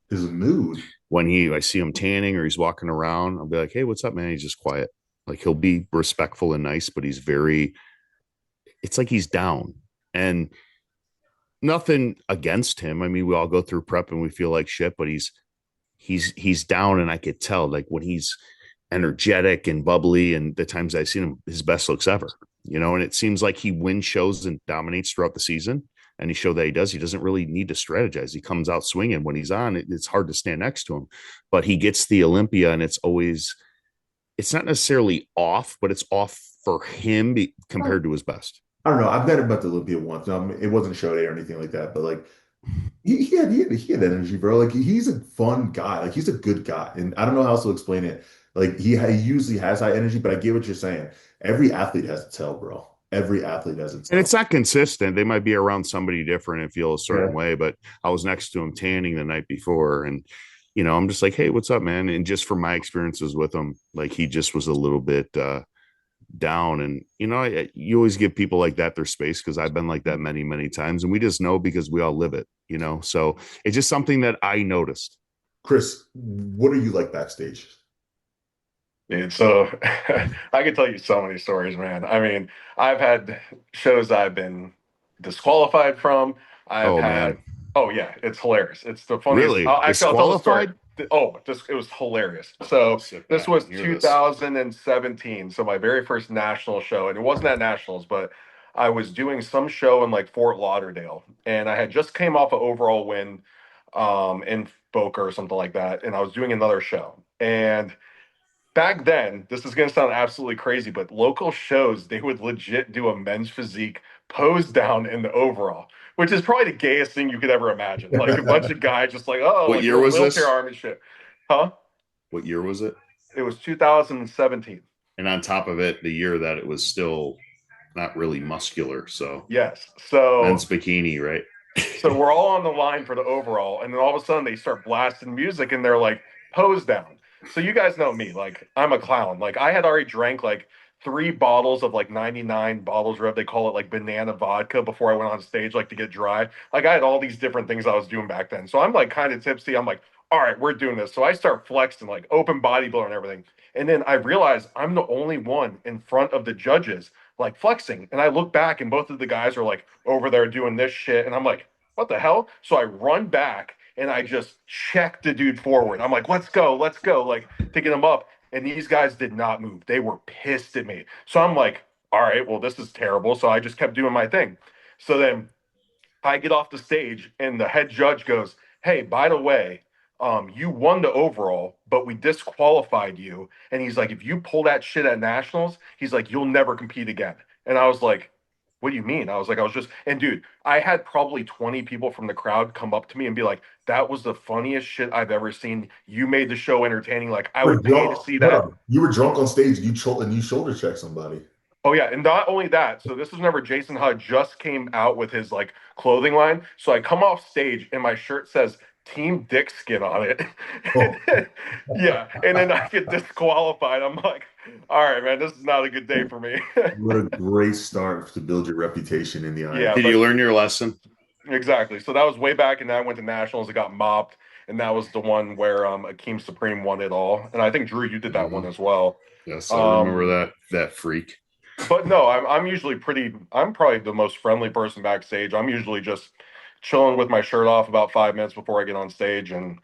His mood. When I see him tanning or he's walking around, I'll be like, hey, what's up, man? He's just quiet. Like he'll be respectful and nice, but it's like he's down. And nothing against him. I mean, we all go through prep and we feel like shit, but he's down, and I could tell like when he's energetic and bubbly, and the times I've seen him, his best looks ever. And it seems like he wins shows and dominates throughout the season. And he showed that he does. He doesn't really need to strategize. He comes out swinging when he's on. It's hard to stand next to him, but he gets the Olympia, and it's not necessarily off, but it's off for him compared to his best. I don't know. I've met him at the Olympia once. It wasn't show day or anything like that, but like he had energy, bro. Like he's a fun guy. Like he's a good guy, and I don't know how else to explain it. Like he usually has high energy, but I get what you're saying. Every athlete has to tell, bro. Every athlete has to tell. And it's not consistent. They might be around somebody different and feel a certain Yeah. way, but I was next to him tanning the night before, and I'm just like, hey, what's up, man? And just from my experiences with him, like he just was a little bit down. And you always give people like that their space, because I've been like that many, many times, and we just know because we all live it. So it's just something that I noticed. Chris, what are you like backstage? Dude, so I could tell you so many stories, man. I mean, I've had shows I've been disqualified from. Oh, man. Oh yeah, it's hilarious. It's the funniest. Really? Actually, I'll tell the story. Disqualified? It was hilarious. So Sit this back was and hear this. 2017. So my very first national show, and it wasn't at nationals, but I was doing some show in like Fort Lauderdale, and I had just came off an overall win, in Boca or something like that, and I was doing another show. And back then, this is going to sound absolutely crazy, but local shows, they would legit do a men's physique pose down in the overall, which is probably the gayest thing you could ever imagine. Like a bunch of guys just like, oh, What like year was wheelchair this? arm and shit. Huh? What year was it? It was 2017. And on top of it, the year that it was still not really muscular. So Yes. So men's bikini, right? so we're all on the line for the overall, and then all of a sudden they start blasting music and they're like, pose down. So you guys know me, like I'm a clown. Like I had already drank like 3 bottles of like 99 bottles Rev. They call it like banana vodka before I went on stage, like to get dry. Like I had all these different things I was doing back then. So I'm like kind of tipsy. I'm like, all right, we're doing this. So I start flexing like open bodybuilder and everything. And then I realize I'm the only one in front of the judges like flexing. And I look back and both of the guys are like over there doing this shit. And I'm like, what the hell? So I run back and I just check the dude forward. I'm like, let's go, like picking him up. And these guys did not move. They were pissed at me. So I'm like, all right, well, this is terrible. So I just kept doing my thing. So then I get off the stage and the head judge goes, hey, by the way, you won the overall, but we disqualified you. And he's like, if you pull that shit at nationals, he's like, you'll never compete again. And I was like, what do you mean? I was like, and dude, I had probably 20 people from the crowd come up to me and be like, that was the funniest shit I've ever seen. You made the show entertaining. Like, I You were would pay to drunk. see Hold that. on. You were drunk on stage. And you shoulder checked somebody. Oh yeah, and not only that. So this was whenever Jason Hud just came out with his like clothing line. So I come off stage and my shirt says Team Dick Skin on it. Oh. Yeah, and then I get disqualified. I'm like, all right, man, this is not a good day for me. What a great start to build your reputation in the eye. Yeah, Did you learn your lesson? exactly. So that was way back, and then I went to nationals. It got mopped, and that was the one where Akeem Supreme won it all. And I think Drew, you did that one as well. Yes, I remember that freak. But no, I'm usually I'm probably the most friendly person backstage. I'm usually just chilling with my shirt off about 5 minutes before I get on stage. And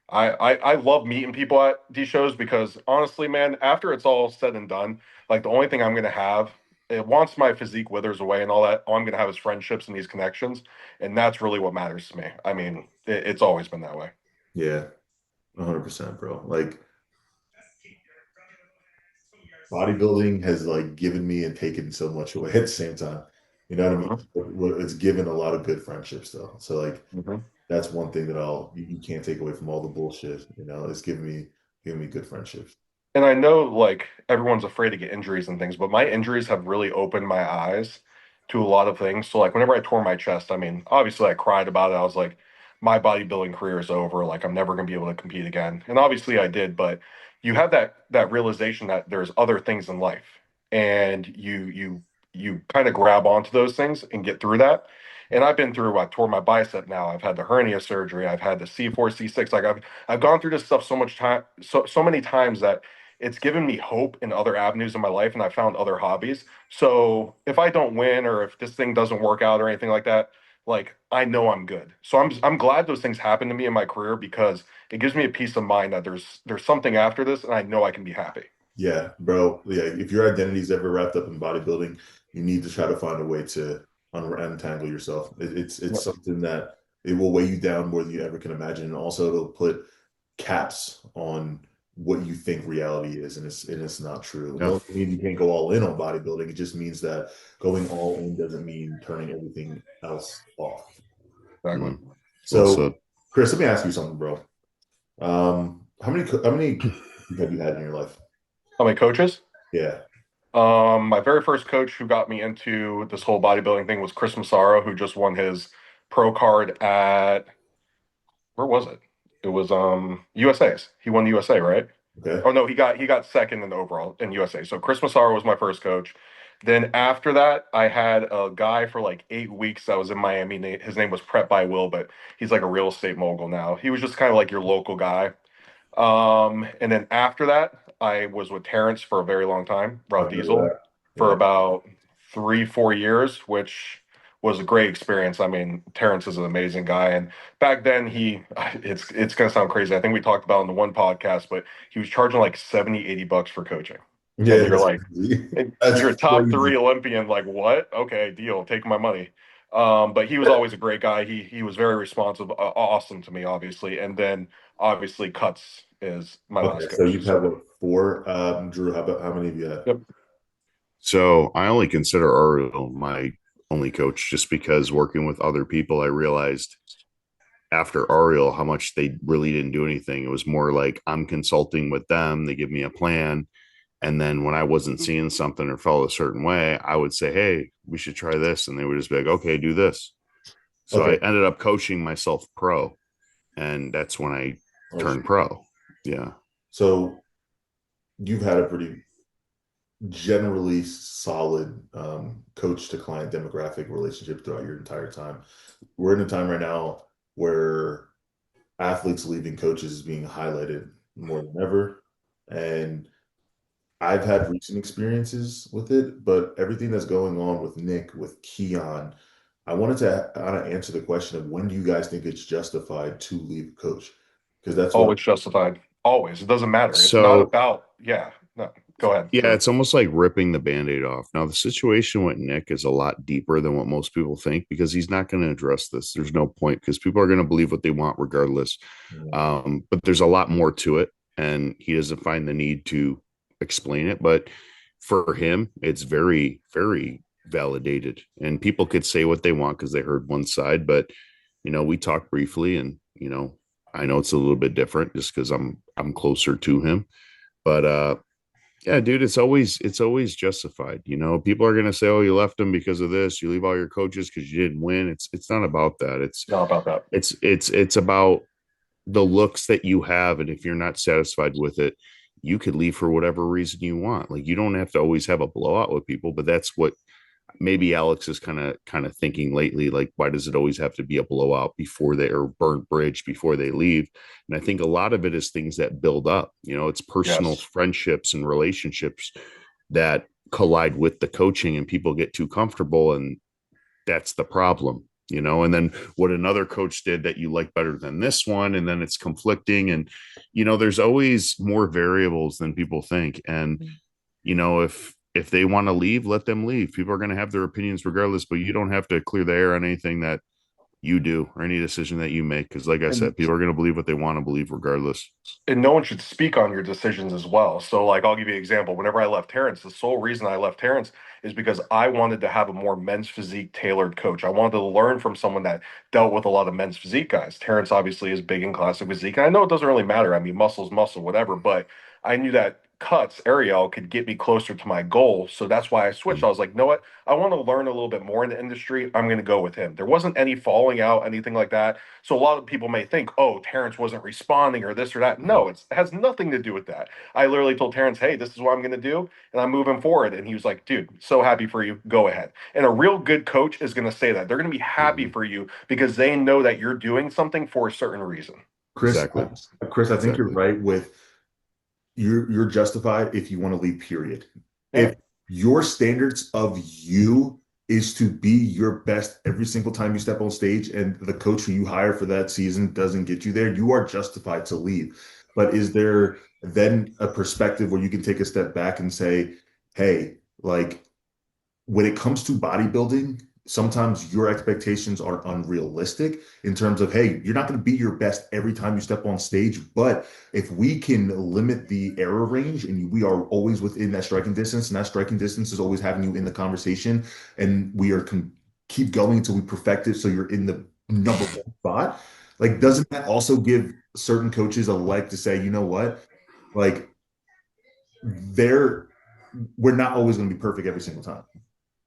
I love meeting people at these shows because honestly, man, after it's all said and done, like the only thing I'm gonna have, once my physique withers away and all that, all I'm gonna have is friendships and these connections. And that's really what matters to me. I mean, it's always been that way. Yeah, 100%, bro. Like bodybuilding has like given me and taken so much away at the same time. You know what I mean? It's given a lot of good friendships though. So like Mm-hmm. that's one thing that you can't take away from all the bullshit. You know, it's giving me good friendships. And I know like everyone's afraid to get injuries and things, but my injuries have really opened my eyes to a lot of things. So like whenever I tore my chest, I mean, obviously I cried about it. I was like, my bodybuilding career is over. Like I'm never gonna be able to compete again. And obviously I did, but you have that realization that there's other things in life. And you kind of grab onto those things and get through that. And I've been through I tore my bicep now. I've had the hernia surgery. I've had the C4, C6. Like I've gone through this stuff so much time, so many times that it's given me hope in other avenues in my life and I found other hobbies. So if I don't win or if this thing doesn't work out or anything like that, like I know I'm good. So I'm glad those things happened to me in my career because it gives me a peace of mind that there's something after this and I know I can be happy. Yeah, bro. Yeah, if your identity is ever wrapped up in bodybuilding, you need to try to find a way to untangle yourself. It's Yep. something that it will weigh you down more than you ever can imagine, and also it'll put caps on what you think reality is, and it's not true. It Yeah. doesn't mean you can't go all in on bodybuilding. It just means that going all in doesn't mean turning everything else off. Exactly. Mm. Well So, said. Chris, let me ask you something, bro. How many have you had in your life? How many coaches? Yeah. My very first coach who got me into this whole bodybuilding thing was Chris Massaro, who just won his pro card at where was it? It was USA's. He won the USA, right? Okay. Oh no, he got second in the overall in USA. So Chris Massaro was my first coach. Then after that, I had a guy for like 8 weeks that was in Miami. His name was Prep by Will, but he's like a real estate mogul now. He was just kind of like your local guy. And then after that, I was with Terrence for a very long time, I Route remember Diesel, that. for Yeah. about 3, 4 years, which was a great experience. I mean, Terrence is an amazing guy. And back then it's gonna sound crazy. I think we talked about it in the one podcast, but he was charging like 70, $80 for coaching. Yeah, And you're that's like, crazy. you're a That's top crazy. three Olympian, like what? Okay, deal, take my money. But he was always a great guy. He was very responsive, awesome to me, obviously. And then obviously Cuts is my Okay, last so coach. you've had So what, four? Drew, how many have you had? yep. So I only consider Ariel my only coach just because working with other people, I realized after Ariel how much they really didn't do anything. It was more like I'm consulting with them, they give me a plan. And then when I wasn't seeing something or felt a certain way, I would say, hey, we should try this. And they would just be like, okay, do this. So I Okay. ended up coaching myself pro. And that's when I Oh, turned pro. Yeah. so you've had a pretty generally solid coach to client demographic relationship throughout your entire time. We're in a time right now where athletes leaving coaches is being highlighted more than ever. And I've had recent experiences with it, but everything that's going on with Nick, with Keon, I wanted to kind of answer the question of when do you guys think it's justified to leave a coach? Because that's Oh, what it's justified. Always. It doesn't matter. It's not So about, yeah. No, go ahead. yeah, Go it's almost like ripping the band-aid off. Now, the situation with Nick is a lot deeper than what most people think because he's not going to address this. There's no point because people are going to believe what they want regardless. ahead. But there's a lot more to it, and he doesn't find the need to explain it. But for him, it's very, very validated, and people could say what they want because they heard one side. But we talked briefly, and I know it's a little bit different just because I'm closer to him. But yeah, dude, it's always justified. People are gonna say, "Oh, you left him because of this. You leave all your coaches because you didn't win." It's not about that. It's not about that. it's it's it's about the looks that you have, and if you're not satisfied with it, you could leave for whatever reason you want. Like you don't have to always have a blowout with people, but that's what maybe Alex is kind of thinking lately, like why does it always have to be a blowout before they or burnt bridge before they leave? And I think a lot of it is things that build up. It's personal Yes. friendships and relationships that collide with the coaching, and people get too comfortable, and that's the problem. And then what another coach did that you like better than this one, and then it's conflicting, and there's always more variables than people think. And if they want to leave, let them leave. People are going to have their opinions regardless, but you don't have to clear the air on anything that you do or any decision that you make. Because, like I And said, people are going to believe what they want to believe regardless. and no one should speak on your decisions as well. So, like, I'll give you an example. Whenever I left Terrence, the sole reason I left Terrence is because I wanted to have a more men's physique tailored coach. I wanted to learn from someone that dealt with a lot of men's physique guys. Terrence obviously is big in classic physique, and I know it doesn't really matter. I mean, muscle's muscle, whatever. But I knew that cuts Ariel could get me closer to my goal, so that's why I switched. I was like, you know what? I want to learn a little bit more in the industry. I'm going to go with him. There wasn't any falling out, anything like that. So a lot of people may think, oh, Terrence wasn't responding or this or that. No, it has nothing to do with that. I literally told Terrence, hey, this is what I'm going to do, and I'm moving forward. And he was like, dude, so happy for you. Go ahead. And a real good coach is going to say that. They're going to be happy Mhm. for you because they know that you're doing something for a certain reason. Chris, Exactly. Chris, I think you're Exactly. right with you're justified if you want to leave, period. Yeah. If your standards of you is to be your best every single time you step on stage and the coach who you hire for that season doesn't get you there, you are justified to leave. But is there then a perspective where you can take a step back and say, hey, like when it comes to bodybuilding, sometimes your expectations are unrealistic in terms of, hey, you're not going to be your best every time you step on stage. But if we can limit the error range and we are always within that striking distance, and that striking distance is always having you in the conversation, and we are keep going until we perfect it so you're in the number one spot, like, doesn't that also give certain coaches a leg to say, you know what? Like, they're we're not always going to be perfect every single time.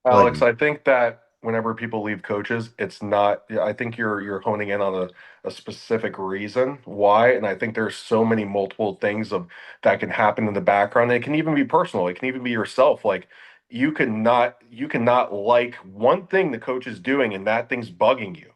Like, Alex, I think that whenever people leave coaches, it's not, yeah, I think you're honing in on a specific reason why. And I think there's so many multiple things of that can happen in the background. It can even be personal. It can even be yourself. Like you cannot like one thing the coach is doing and that thing's bugging you,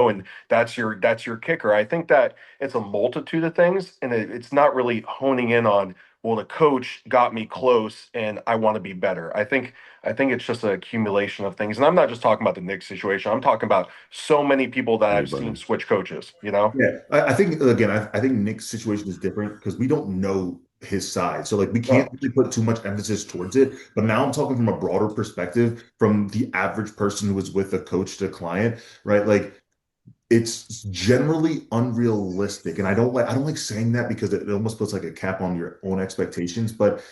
and that's your kicker. I think that it's a multitude of things and it's not really honing in on, well, the coach got me close and I want to be better. I think it's just an accumulation of things. And I'm not just talking about the Knicks situation. I'm talking about so many people that I've seen Everybody. switch coaches. yeah, I think again, I think Nick's situation is different because we don't know his side. So like we can't Oh, really put too much emphasis towards it. But now I'm talking from a broader perspective, from the average person who is with a coach to client, right? Like it's generally unrealistic. And I don't like saying that because it almost puts like a cap on your own expectations. But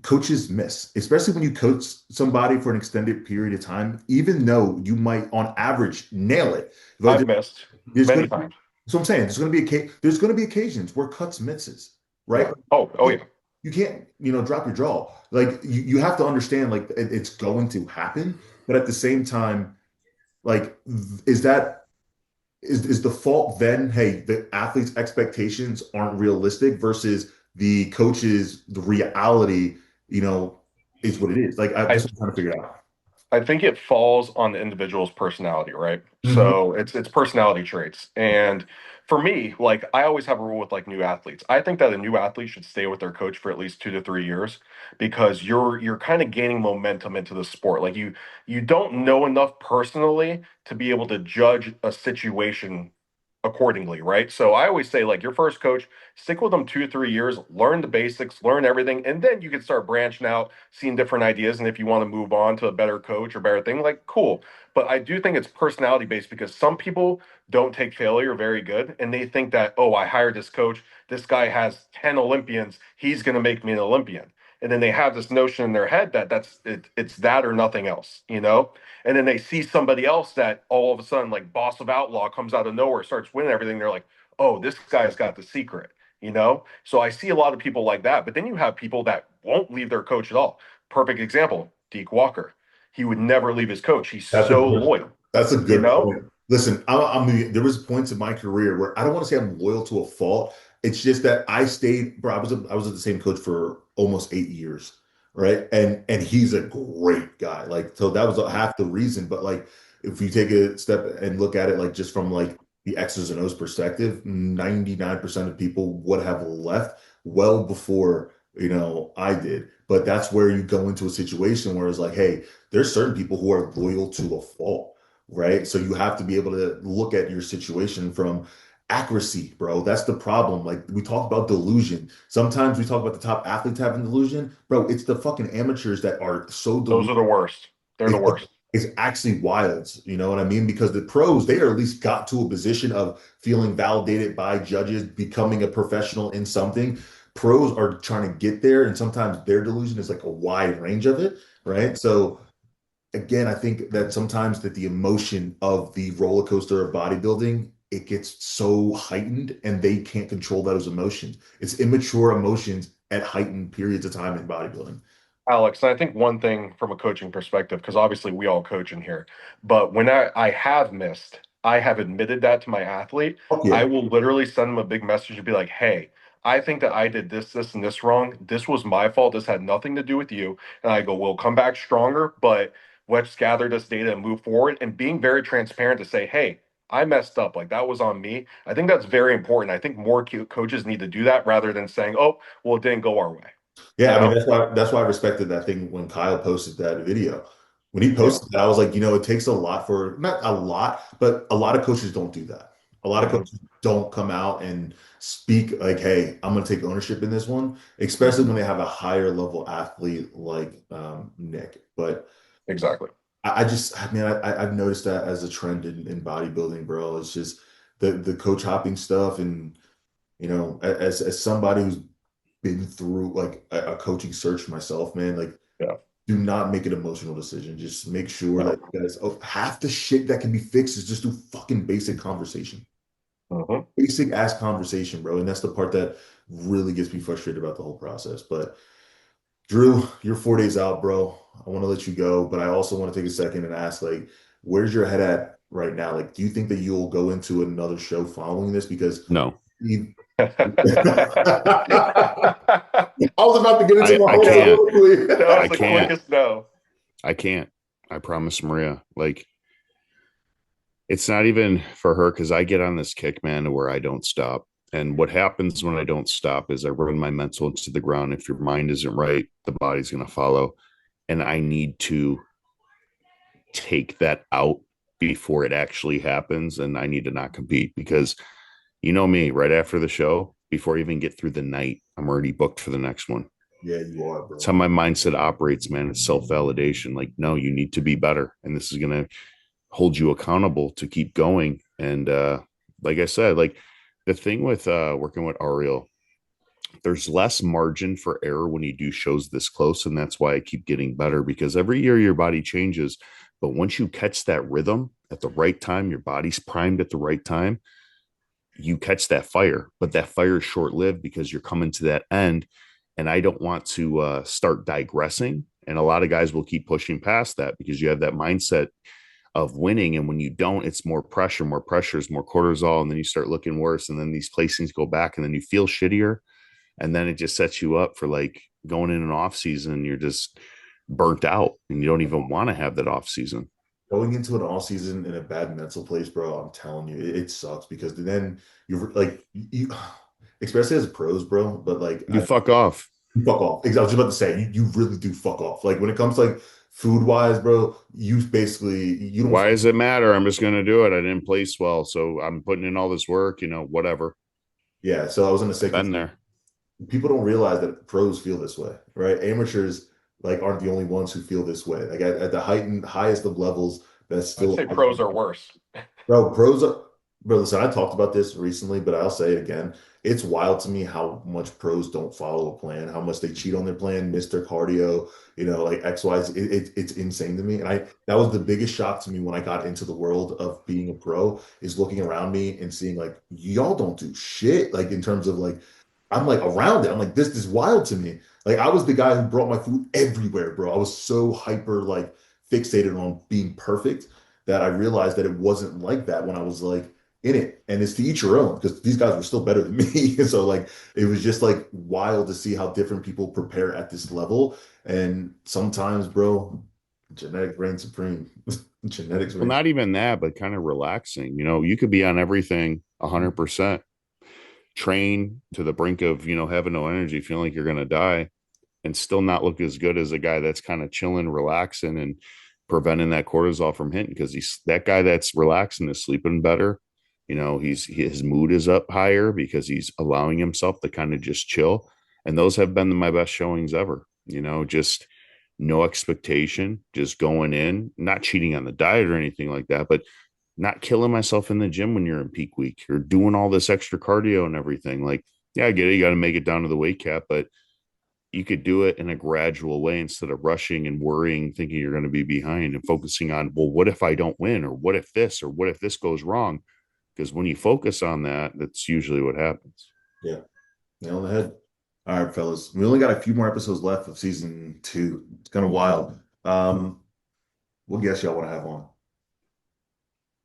coaches miss, especially when you coach somebody for an extended period of time, even though you might on average nail it. Like I've missed there's many going to times. so I'm saying there's going to be occasions where cuts misses, right? Yeah. Oh yeah. You can't, drop your jaw. Like you have to understand like it's going to happen, but at the same time, like is that is the fault then, hey, the athlete's expectations aren't realistic versus the coach's the reality, you know, is what it is. Like I that's what I'm trying to figure out. I think it falls on the individual's personality, right? Hmm. So it's personality traits. And for me, like I always have a rule with like new athletes. I think that a new athlete should stay with their coach for at least 2 to 3 years because you're kind of gaining momentum into the sport. Like you don't know enough personally to be able to judge a situation accordingly, right? So I always say like your first coach, stick with them 2 to 3 years, learn the basics, learn everything, and then you can start branching out, seeing different ideas. And if you want to move on to a better coach or better thing, like cool. But I do think it's personality based because some people don't take failure very good and they think that, oh, I hired this coach, this guy has 10 Olympians, he's gonna make me an Olympian. And then they have this notion in their head that it's that or nothing else, you know? And then they see somebody else that all of a sudden, like Boss of Outlaw, comes out of nowhere, starts winning everything. They're like, oh, this guy's got the secret, you know? So I see a lot of people like that. But then you have people that won't leave their coach at all. Perfect example, Deke Walker. He would never leave his coach. He's That's a so good, loyal, that's a you good know? point. Listen, there was points in my career where I don't want to say I'm loyal to a fault. It's just that I stayed, bro. I was at the same coach for almost 8 years, right? And he's a great guy. Like, so that was half the reason. But like, if you take a step and look at it, like just from like the X's and O's perspective, 99% of people would have left well before, I did. But that's where you go into a situation where it's like, hey, there's certain people who are loyal to a fault, right? So you have to be able to look at your situation from accuracy, bro. That's the problem. Like we talk about delusion. Sometimes we talk about the top athletes having delusion, bro. It's the fucking amateurs that are so Those deluded. are the worst. They're the It's, worst. it's actually wild. You know what I mean? Because the pros, they are at least got to a position of feeling validated by judges, becoming a professional in something. Pros are trying to get there, and sometimes their delusion is like a wide range of it, right? So again, I think that sometimes that the emotion of the roller coaster of bodybuilding, it gets so heightened and they can't control those emotions. It's immature emotions at heightened periods of time in bodybuilding. Alex, and I think one thing from a coaching perspective, because obviously we all coach in here, but when I have missed, I have admitted that to my athlete. Oh I yeah. will literally send them a big message and be like, hey, I think that I did this, this, and this wrong. This was my fault. This had nothing to do with you. And I go, we'll come back stronger, but let's gather this data and move forward. And being very transparent to say, hey, I messed up. Like that was on me. I think that's very important. I think more coaches need to do that rather than saying, oh, well, it didn't go our way, you Yeah, I mean know? that's why I respected that thing when Kyle posted that video. When he Yeah. posted that, I was like, it takes a lot for not a lot, but a lot of coaches don't do that. A lot of Mhm. coaches don't come out and speak like, "Hey, I'm going to take ownership in this one," especially Mhm. when they have a higher level athlete like Nick. But Exactly. I mean, I've noticed that as a trend in bodybuilding, bro. It's just the coach hopping stuff, and as somebody who's been through like a coaching search myself, man. Like, Yeah. do not make an emotional decision. Just make sure No. that you guys, half the shit that can be fixed is just through fucking basic conversation, Mhm. basic ass conversation, bro. And that's the part that really gets me frustrated about the whole process. But Drew, you're 4 days out, bro. I want to let you go, but I also want to take a second and ask, like, where's your head at right now? Like, do you think that you'll go into another show following this? Because No, I was about to get into my I whole Yeah, can't. soliloquy. that was I the can't. quickest no. I can't. I promise, Maria. Like, it's not even for her because I get on this kick, man, where I don't stop. And what happens when I don't stop is I run my mental into the ground. If your mind isn't right, the body's going to follow. And I need to take that out before it actually happens. And I need to not compete because you know me, right after the show, before I even get through the night, I'm already booked for the next one. Yeah, you are, It's bro. how my mindset operates, man. It's self validation. Like, no, you need to be better. And this is going to hold you accountable to keep going. And like I said, like the thing with working with Ariel, there's less margin for error when you do shows this close. And that's why I keep getting better because every year your body changes. But once you catch that rhythm at the right time, your body's primed at the right time, you catch that fire. But that fire is short lived because you're coming to that end. And I don't want to start digressing. And a lot of guys will keep pushing past that because you have that mindset of winning. And when you don't, it's more pressure is more cortisol. And then you start looking worse. And then these placings go back and then you feel shittier. And then it just sets you up for like going in an off season. You're just burnt out and you don't even want to have that off season. Going into an off season in a bad mental place, bro, I'm telling you, it sucks because then you're like you, especially as pros, bro. But like, You fuck off. you fuck off. I was just about to say, you really do fuck off. Like when it comes to like food wise, bro, you basically you don't. Why does it matter? I'm just going to do it. I didn't place well, so I'm putting in all this work, whatever. Yeah. So I was gonna say, Been 'cause there. people don't realize that pros feel this way, right? Amateurs like aren't the only ones who feel this way. Like at the highest of levels, that's I'd still say pros are worse. bro. Pros are bro. Listen, I talked about this recently, but I'll say it again. It's wild to me how much pros don't follow a plan, how much they cheat on their plan, miss their cardio, like X, Y, Z. It's insane to me. And that was the biggest shock to me when I got into the world of being a pro, is looking around me and seeing like y'all don't do shit. Like in terms of like I'm like around it. I'm like, this is wild to me. Like I was the guy who brought my food everywhere, bro. I was so hyper like fixated on being perfect that I realized that it wasn't like that when I was like in it. And it's to each your own because these guys were still better than me. And so like it was just like wild to see how different people prepare at this level. And sometimes, bro, genetics reign supreme. Genetics Well, reign. not even that, but kind of relaxing. You could be on everything 100%, train to the brink of, having no energy, feeling like you're going to die, and still not look as good as a guy that's kind of chilling, relaxing, and preventing that cortisol from hitting. Because he's that guy that's relaxing is sleeping better. His mood is up higher because he's allowing himself to kind of just chill. And those have been my best showings ever. Just no expectation, just going in, not cheating on the diet or anything like that, but not killing myself in the gym when you're in peak week. You're doing all this extra cardio and everything. Like, yeah, I get it. You got to make it down to the weight cap, but you could do it in a gradual way instead of rushing and worrying, thinking you're going to be behind and focusing on, well, what if I don't win? Or what if this goes wrong? Because when you focus on that, that's usually what happens. Yeah, nail on the head. All right, fellas. We only got a few more episodes left of season two. It's kind of wild. What guest y'all want to have on?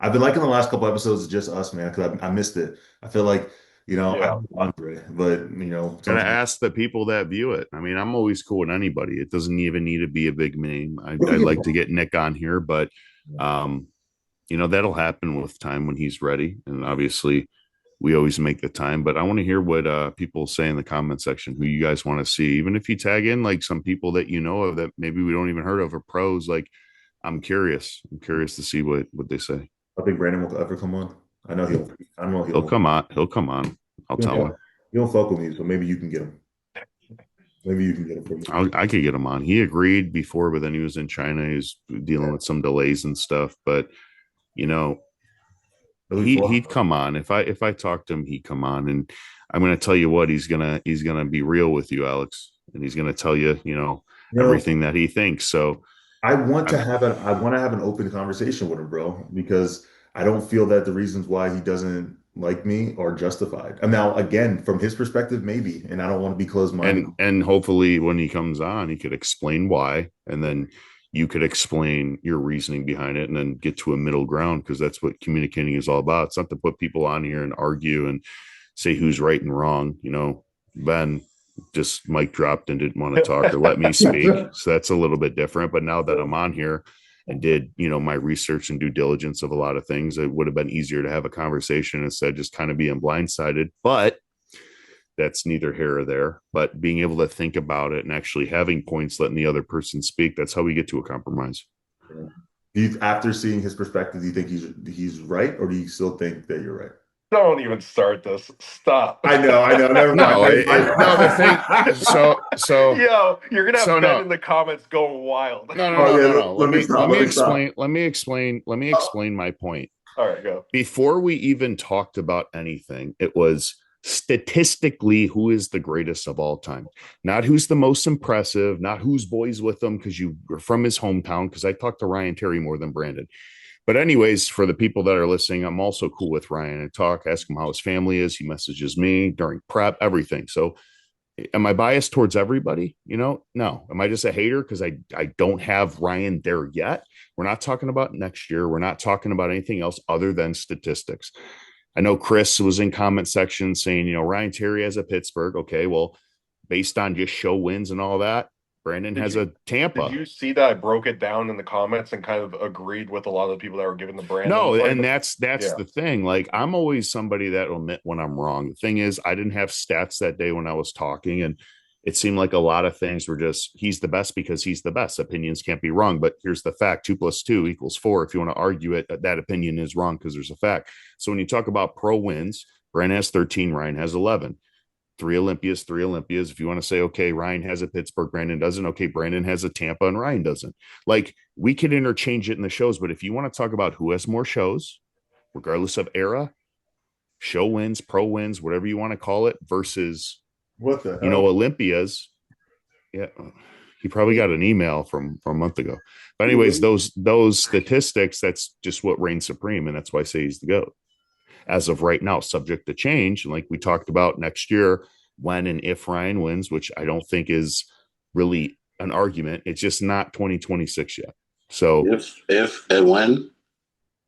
I've been liking the last couple episodes of just us, man, because I missed it. I feel like, I Yeah. love Andre, but Gotta sometimes ask the people that view it. I mean, I'm always cool with anybody. It doesn't even need to be a big name. I'd like to get Nick on here, but um, that'll happen with time when he's ready. And obviously, we always make the time. But I want to hear what people say in the comment section. Who you guys want to see? Even if you tag in like some people that you know of that maybe we don't even heard of or pros. Like, I'm curious. I'm curious to see what they say. I think Brandon will ever come on. I know he'll. I don't know He'll he'll. come on. He'll come on. I'll He don't tell fuck, him. he don't fuck with me, so maybe you can get him. Maybe you can get him for me. I could get him on. He agreed before, but then he was in China. He was dealing Yeah, with some delays and stuff. But you know, it'll be fun. he'd come on if I talked to him. He'd come on, and I'm going to tell you what he's gonna be real with you, Alex, and he's going to tell you You know, everything that he thinks. So I'm I want to have an open conversation with him, bro, because I don't feel that the reasons why he doesn't like me are justified. And now, again, from his perspective, maybe, and I don't want to be closed-minded. and hopefully when he comes on, he could explain why, and then you could explain your reasoning behind it, and then get to a middle ground because that's what communicating is all about. It's not to put people on here and argue and say who's right and wrong. Ben just mic dropped and didn't want to talk or let me speak, so that's a little bit different. But now that I'm on here and did my research and due diligence of a lot of things, it would have been easier to have a conversation instead of just kind of being blindsided. But that's neither here or there. But being able to think about it and actually having points, letting the other person speak, that's how we get to a compromise. After seeing his perspective, do you think he's right, or do you still think that you're right? Don't even start this. Stop. I know. Never mind. No, no. The thing. Yo, you're gonna have Ben no. in the comments going wild. No. Let me stop. Let me explain my point. All right, go. Before we even talked about anything, it was statistically who is the greatest of all time, not who's the most impressive, not whose boys with him because you were from his hometown. Because I talked to Ryan Terry more than Brandon. But anyways, for the people that are listening, I'm also cool with Ryan. I ask him how his family is. He messages me during prep, everything. So am I biased towards everybody? No. Am I just a hater because I don't have Ryan there yet? We're not talking about next year. We're not talking about anything else other than statistics. I know Chris was in comment section saying, Ryan Terry has a Pittsburgh. Okay, well, based on just show wins and all that, Brandon Did has you a Tampa. did you see that I broke it down in the comments and kind of agreed with a lot of the people that were giving the No, Brandon and like that's yeah. the thing. Like, I'm always somebody that will admit when I'm wrong. The thing is, I didn't have stats that day when I was talking, and it seemed like a lot of things were just he's the best because he's the best. Opinions can't be wrong, but here's the fact: 2+2=4. If you want to argue it, that opinion is wrong because there's a fact. So when you talk about pro wins, Brandon has 13, Ryan has 11. Three Olympias, three Olympias. If you want to say, okay, Ryan has a Pittsburgh, Brandon doesn't. Okay, Brandon has a Tampa and Ryan doesn't. Like, we could interchange it in the shows, but if you want to talk about who has more shows, regardless of era, show wins, pro wins, whatever you want to call it, versus, What the hell? Olympias. Yeah. He probably got an email from a month ago. But anyways, those statistics, that's just what reigns supreme. And that's why I say he's the GOAT. As of right now, subject to change. And like we talked about next year, when and if Ryan wins, which I don't think is really an argument. It's just not 2026 yet. So if and when.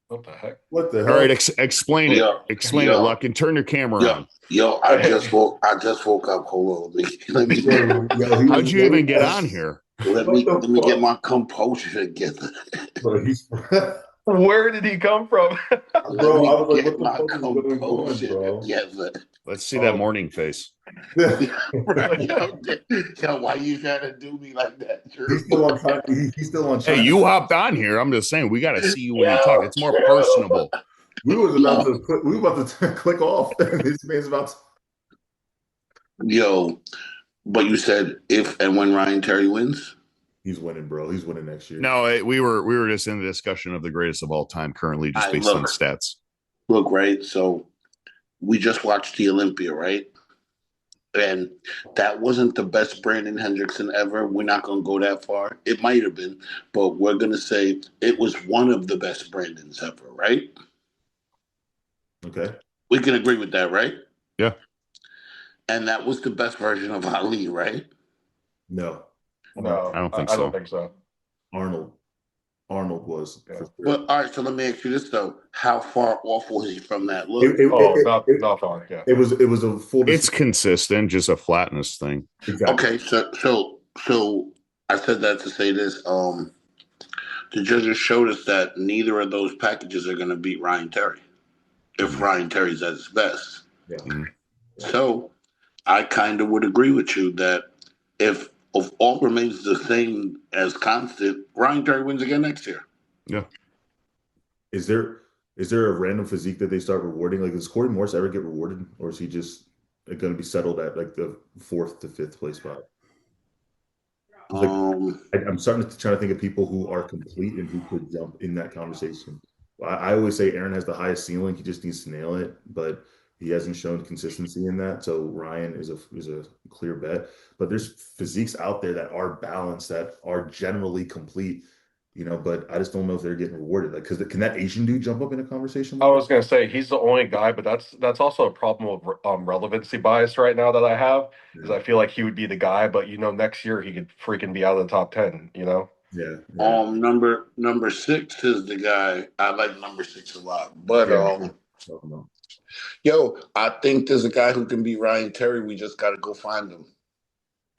What the heck? What the all hell? right, explain it. Explain it, Luck, and turn your camera on. I just woke up. Hold on, let me How'd you even get on here? let me get my composure together. Where did he come from? Bro, I was like, Get what my the fuck is going on, composure bro? together. Let's see that morning face. Right. Yo, why you trying to do me like that? He's still on time. He's still on time. Hey, you hopped on here. I'm just saying, we got to see you when you talk. It's more personable. We were about to click off. This man's about to. Yo, but you said if and when Ryan Terry wins? He's winning, bro. He's winning next year. No, we were just in the discussion of the greatest of all time currently, just based on stats. Look, right? So we just watched the Olympia, right? And that wasn't the best Brandon Hendrickson ever. We're not going to go that far. It might have been, but we're going to say it was one of the best Brandons ever, right? Okay. We can agree with that, right? Yeah. And that was the best version of Ali, right? No. No, I don't think I so. don't think so. Arnold was. Yeah. For sure. But all right, so let me ask you this though: how far off was he from that look? Not far. Yeah. It was a full. It's consistent, just a flatness thing. Exactly. Okay, so I said that to say this. The judges showed us that neither of those packages are going to beat Ryan Terry if Ryan Terry's at his best. Yeah. Mm-hmm. So I kind of would agree with you that if all remains the same as constant, Ryan Terry wins again next year. Yeah. Is there a random physique that they start rewarding? Like, does Corey Morris ever get rewarded, or is he just going to be settled at like the 4th to 5th place spot? Like, I'm starting to try to think of people who are complete and who could jump in that conversation. I always say Aaron has the highest ceiling; he just needs to nail it, but he hasn't shown consistency in that. So Ryan is a clear bet. But there's physiques out there that are balanced, that are generally complete, but I just don't know if they're getting rewarded. Like, because can that Asian dude jump up in a conversation? I was going to say he's the only guy, but that's also a problem of relevancy bias right now that I have, because I feel like he would be the guy, but next year he could freaking be out of the top 10. Yeah. Number 6 is the guy. I like number 6 a lot, but yo, I think there's a guy who can beat Ryan Terry. We just got to go find him.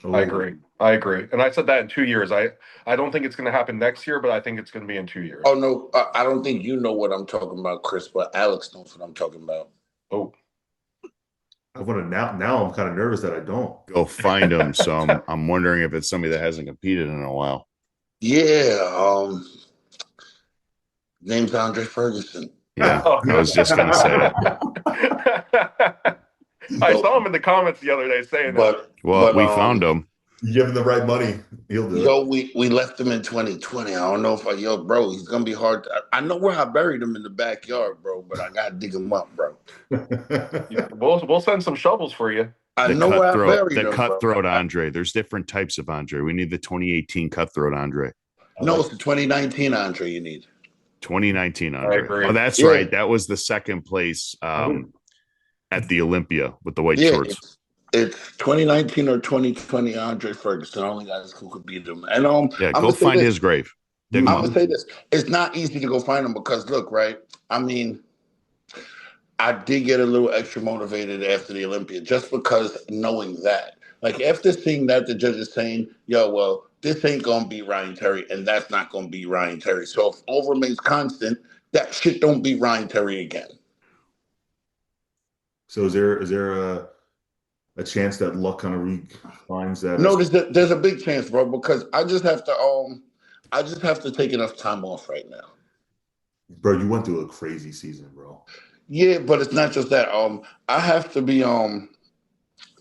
I agree. And I said that in 2 years. I don't think it's going to happen next year, but I think it's going to be in 2 years. Oh, no. I don't think you know what I'm talking about, Chris, but Alex knows what I'm talking about. Oh. I want to now I'm kind of nervous that I don't. Go find him. So I'm wondering if it's somebody that hasn't competed in a while. Yeah. Name's Andre Ferguson. Yeah, I was just going to say it. I saw him in the comments the other day saying that. Well, we found him. You give him the right money, he'll do it. We left him in 2020. I don't know if bro, he's gonna be hard. I know where I buried him in the backyard, bro, but I gotta dig him up, bro. Yeah, we'll send some shovels for you. I know where I buried him. The cutthroat Andre. There's different types of Andre. We need the 2018 cutthroat Andre. No, it's the 2019 Andre you need. 2019 Andre. I agree. Oh, that's right. That was the second place at the Olympia with the white shorts. It's 2019 or 2020 Andre Ferguson. The only guys who could beat him. And go find his grave. I'm gonna say this: it's not easy to go find him because look, right? I mean, I did get a little extra motivated after the Olympia just because knowing that. Like after seeing that, the judge is saying, "Yo, well, this ain't gonna be Ryan Terry, and that's not gonna be Ryan Terry. So if all remains constant, that shit don't be Ryan Terry again." So is there a chance that luck kind of refines that? No, there's a big chance, bro, because I just have to take enough time off right now. Bro, you went through a crazy season, bro. Yeah, but it's not just that. I have to be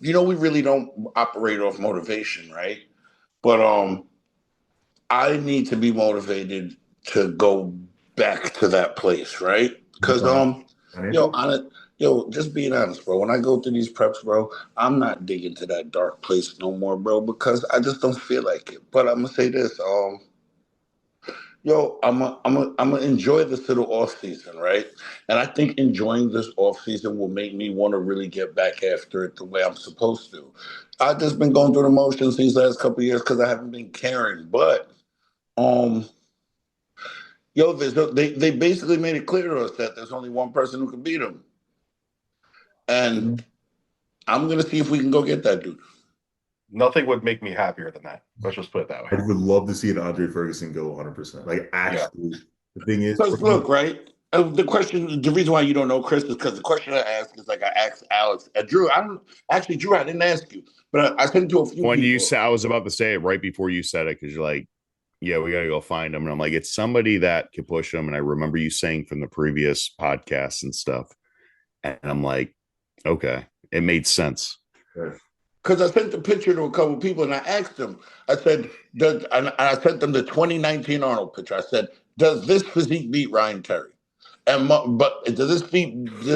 we really don't operate off motivation, right? But I need to be motivated to go back to that place, right? Because just being honest, bro. When I go through these preps, bro, I'm not digging to that dark place no more, bro, because I just don't feel like it. But I'm gonna say this, I'm gonna enjoy this little off season, right? And I think enjoying this off season will make me want to really get back after it the way I'm supposed to. I've just been going through the motions these last couple of years because I haven't been caring. But um, they basically made it clear to us that there's only one person who can beat them, and I'm gonna see if we can go get that dude. Nothing would make me happier than that. Let's just put it that way. I would love to see an Andre Ferguson go 100%. Like, actually, the thing is, look, right? The reason why you don't know Chris is because the question I asked is like I asked Alex and Drew. Drew, I didn't ask you, but I sent it to a few. When people. you said, I was about to say it right before you said it because you're like, yeah, we got to go find him. And I'm like, it's somebody that can push him. And I remember you saying from the previous podcasts and stuff. And I'm like, okay, it made sense. Because I sent the picture to a couple of people and I asked them, I said, I sent them the 2019 Arnold picture. I said, does this physique beat Ryan Terry? But does this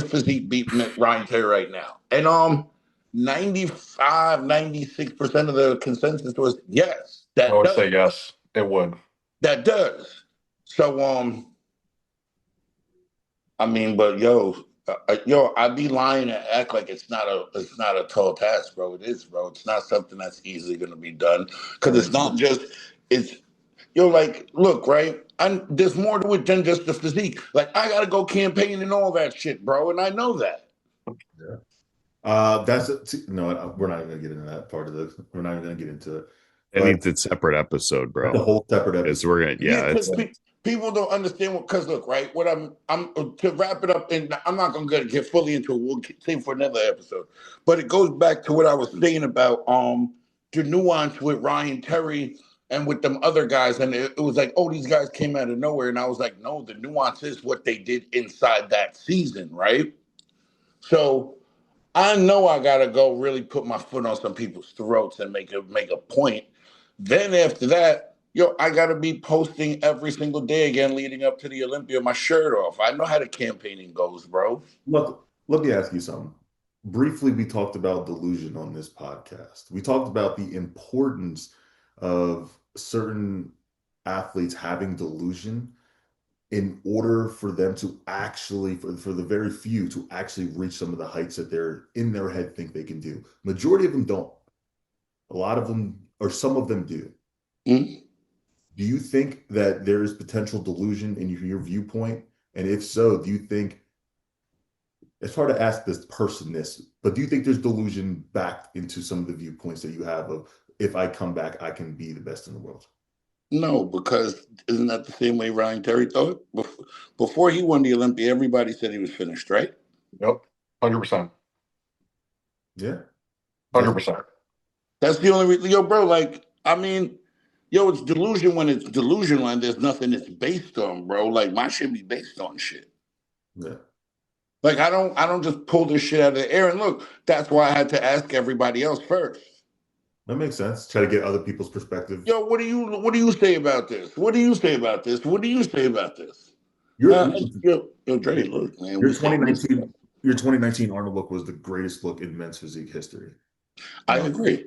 physique beat Ryan Terry right now? And 96% of the consensus was yes. I would say yes, it would. That does. So I mean, but I'd be lying and act like it's not a tall task, bro. It is, bro. It's not something that's easily going to be done because it's not just look, right? There's more to it than just the physique. Like I got to go campaign and all that shit, bro, and I know that. Yeah. No, we're not even gonna get into that part of this. We're not even gonna get into it. It needs a separate episode, bro. The whole separate episode. We're gonna, people don't understand because look, right? What I'm to wrap it up, and I'm not gonna get fully into it. We'll save for another episode. But it goes back to what I was saying about the nuance with Ryan Terry and with them other guys, and it was like, oh, these guys came out of nowhere, and I was like, no, the nuance is what they did inside that season, right? So I know I gotta go really put my foot on some people's throats and make a point. Then after that, I gotta be posting every single day again leading up to the Olympia, my shirt off. I know how the campaigning goes, bro. Look, let me ask you something. Briefly, we talked about delusion on this podcast. We talked about the importance of certain athletes having delusion in order for them to actually, for the very few, to actually reach some of the heights that they're in their head think they can do. Majority of them don't. A lot of them, or some of them do. Mm-hmm. Do you think that there is potential delusion in your viewpoint? And if so, do you think, it's hard to ask this person this, but do you think there's delusion backed into some of the viewpoints that you have of, if I come back, I can be the best in the world? No, because isn't that the same way Ryan Terry thought? Before he won the Olympia, everybody said he was finished, right? Yep, 100%. Yeah, 100%. That's the only reason, bro. Like, I mean, it's delusion when it's delusional and there's nothing it's based on, bro. Like my shit be based on shit. Yeah. Like I don't just pull this shit out of the air. And look, that's why I had to ask everybody else first. That makes sense. Try to get other people's perspective. What do you say about this? What do you say about this? What do you say about this? Dre, look, man. Your 2019 Arnold look was the greatest look in men's physique history. I agree.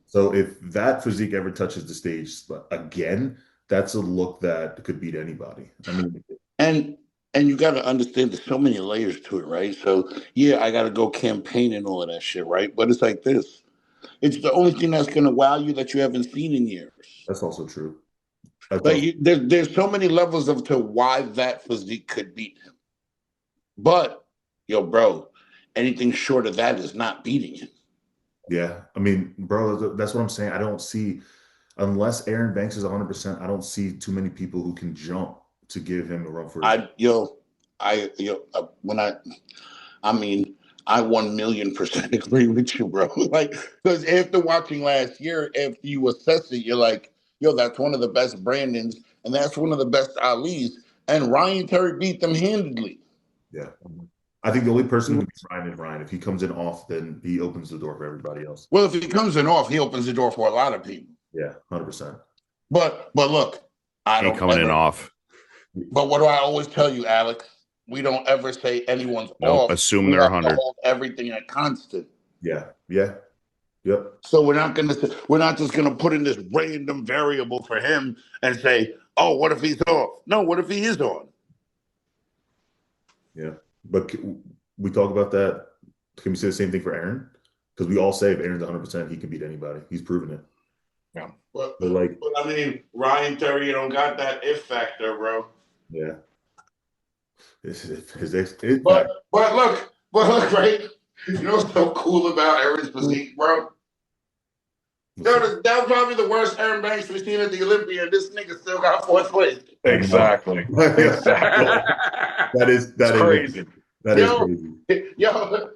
So if that physique ever touches the stage again, that's a look that could beat anybody. I mean, and you got to understand there's so many layers to it, right? So yeah, I got to go campaign and all of that shit, right? But it's like this. It's the only thing that's going to wow you that you haven't seen in years. That's also true. There's so many levels to why that physique could beat him. But, bro, anything short of that is not beating him. Yeah. I mean, bro, that's what I'm saying. I don't see, unless Aaron Banks is 100%, I don't see too many people who can jump to give him a run for his money. When I mean, I 1,000,000% agree with you, bro. Like, because after watching last year, after you assess it, you're like, yo, that's one of the best Brandons, and that's one of the best Ali's, and Ryan Terry beat them handedly. Yeah. I think the only person who can beat Ryan is Ryan. If he comes in off, then he opens the door for everybody else. Well, if he comes in off, he opens the door for a lot of people. Yeah, 100%. But look, I Ain't don't coming in ever. off. But what do I always tell you, Alex? We don't ever say anyone's Nope. off. Assume We they're have to 100. hold everything at constant. Yeah. Yeah. Yep. So we're not just gonna put in this random variable for him and say, oh, what if he's off? No, what if he is on? Yeah. But we talk about that. Can we say the same thing for Aaron? Because we all say if Aaron's 100%, he can beat anybody. He's proven it. Yeah. But like, I mean, Ryan Terry don't got that if factor, bro. yeah. But look, right? You know what's so cool about Aaron's physique, bro? That was probably the worst Aaron Banks we've seen at the Olympia, and this nigga still got fourth place. Exactly. Exactly. That is crazy. That is crazy. Yo,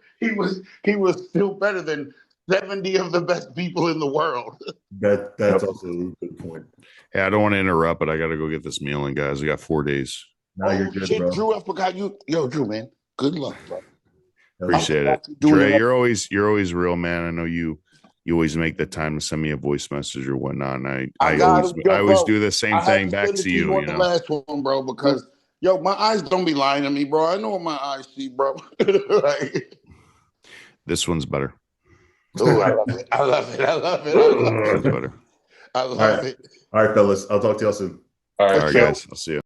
he was still better than 70 of the best people in the world. That's also a good point. Hey, I don't want to interrupt, but I got to go get this meal in, guys. I got 4 days. No, you're good, shit, bro. Drew, I forgot you. Yo, Drew, man, good luck, bro. Appreciate it, Dre. You're always real, man. I know you always make the time to send me a voice message or whatnot. And I always do the same thing back to you. You know, the last one, bro, because yo, my eyes don't be lying to me, bro. I know what my eyes see, bro. Like, this one's better. Oh, I love it. I love it. I love it. I love it. Better. I love it. All right, fellas. I'll talk to y'all soon. All right, guys. I'll see you.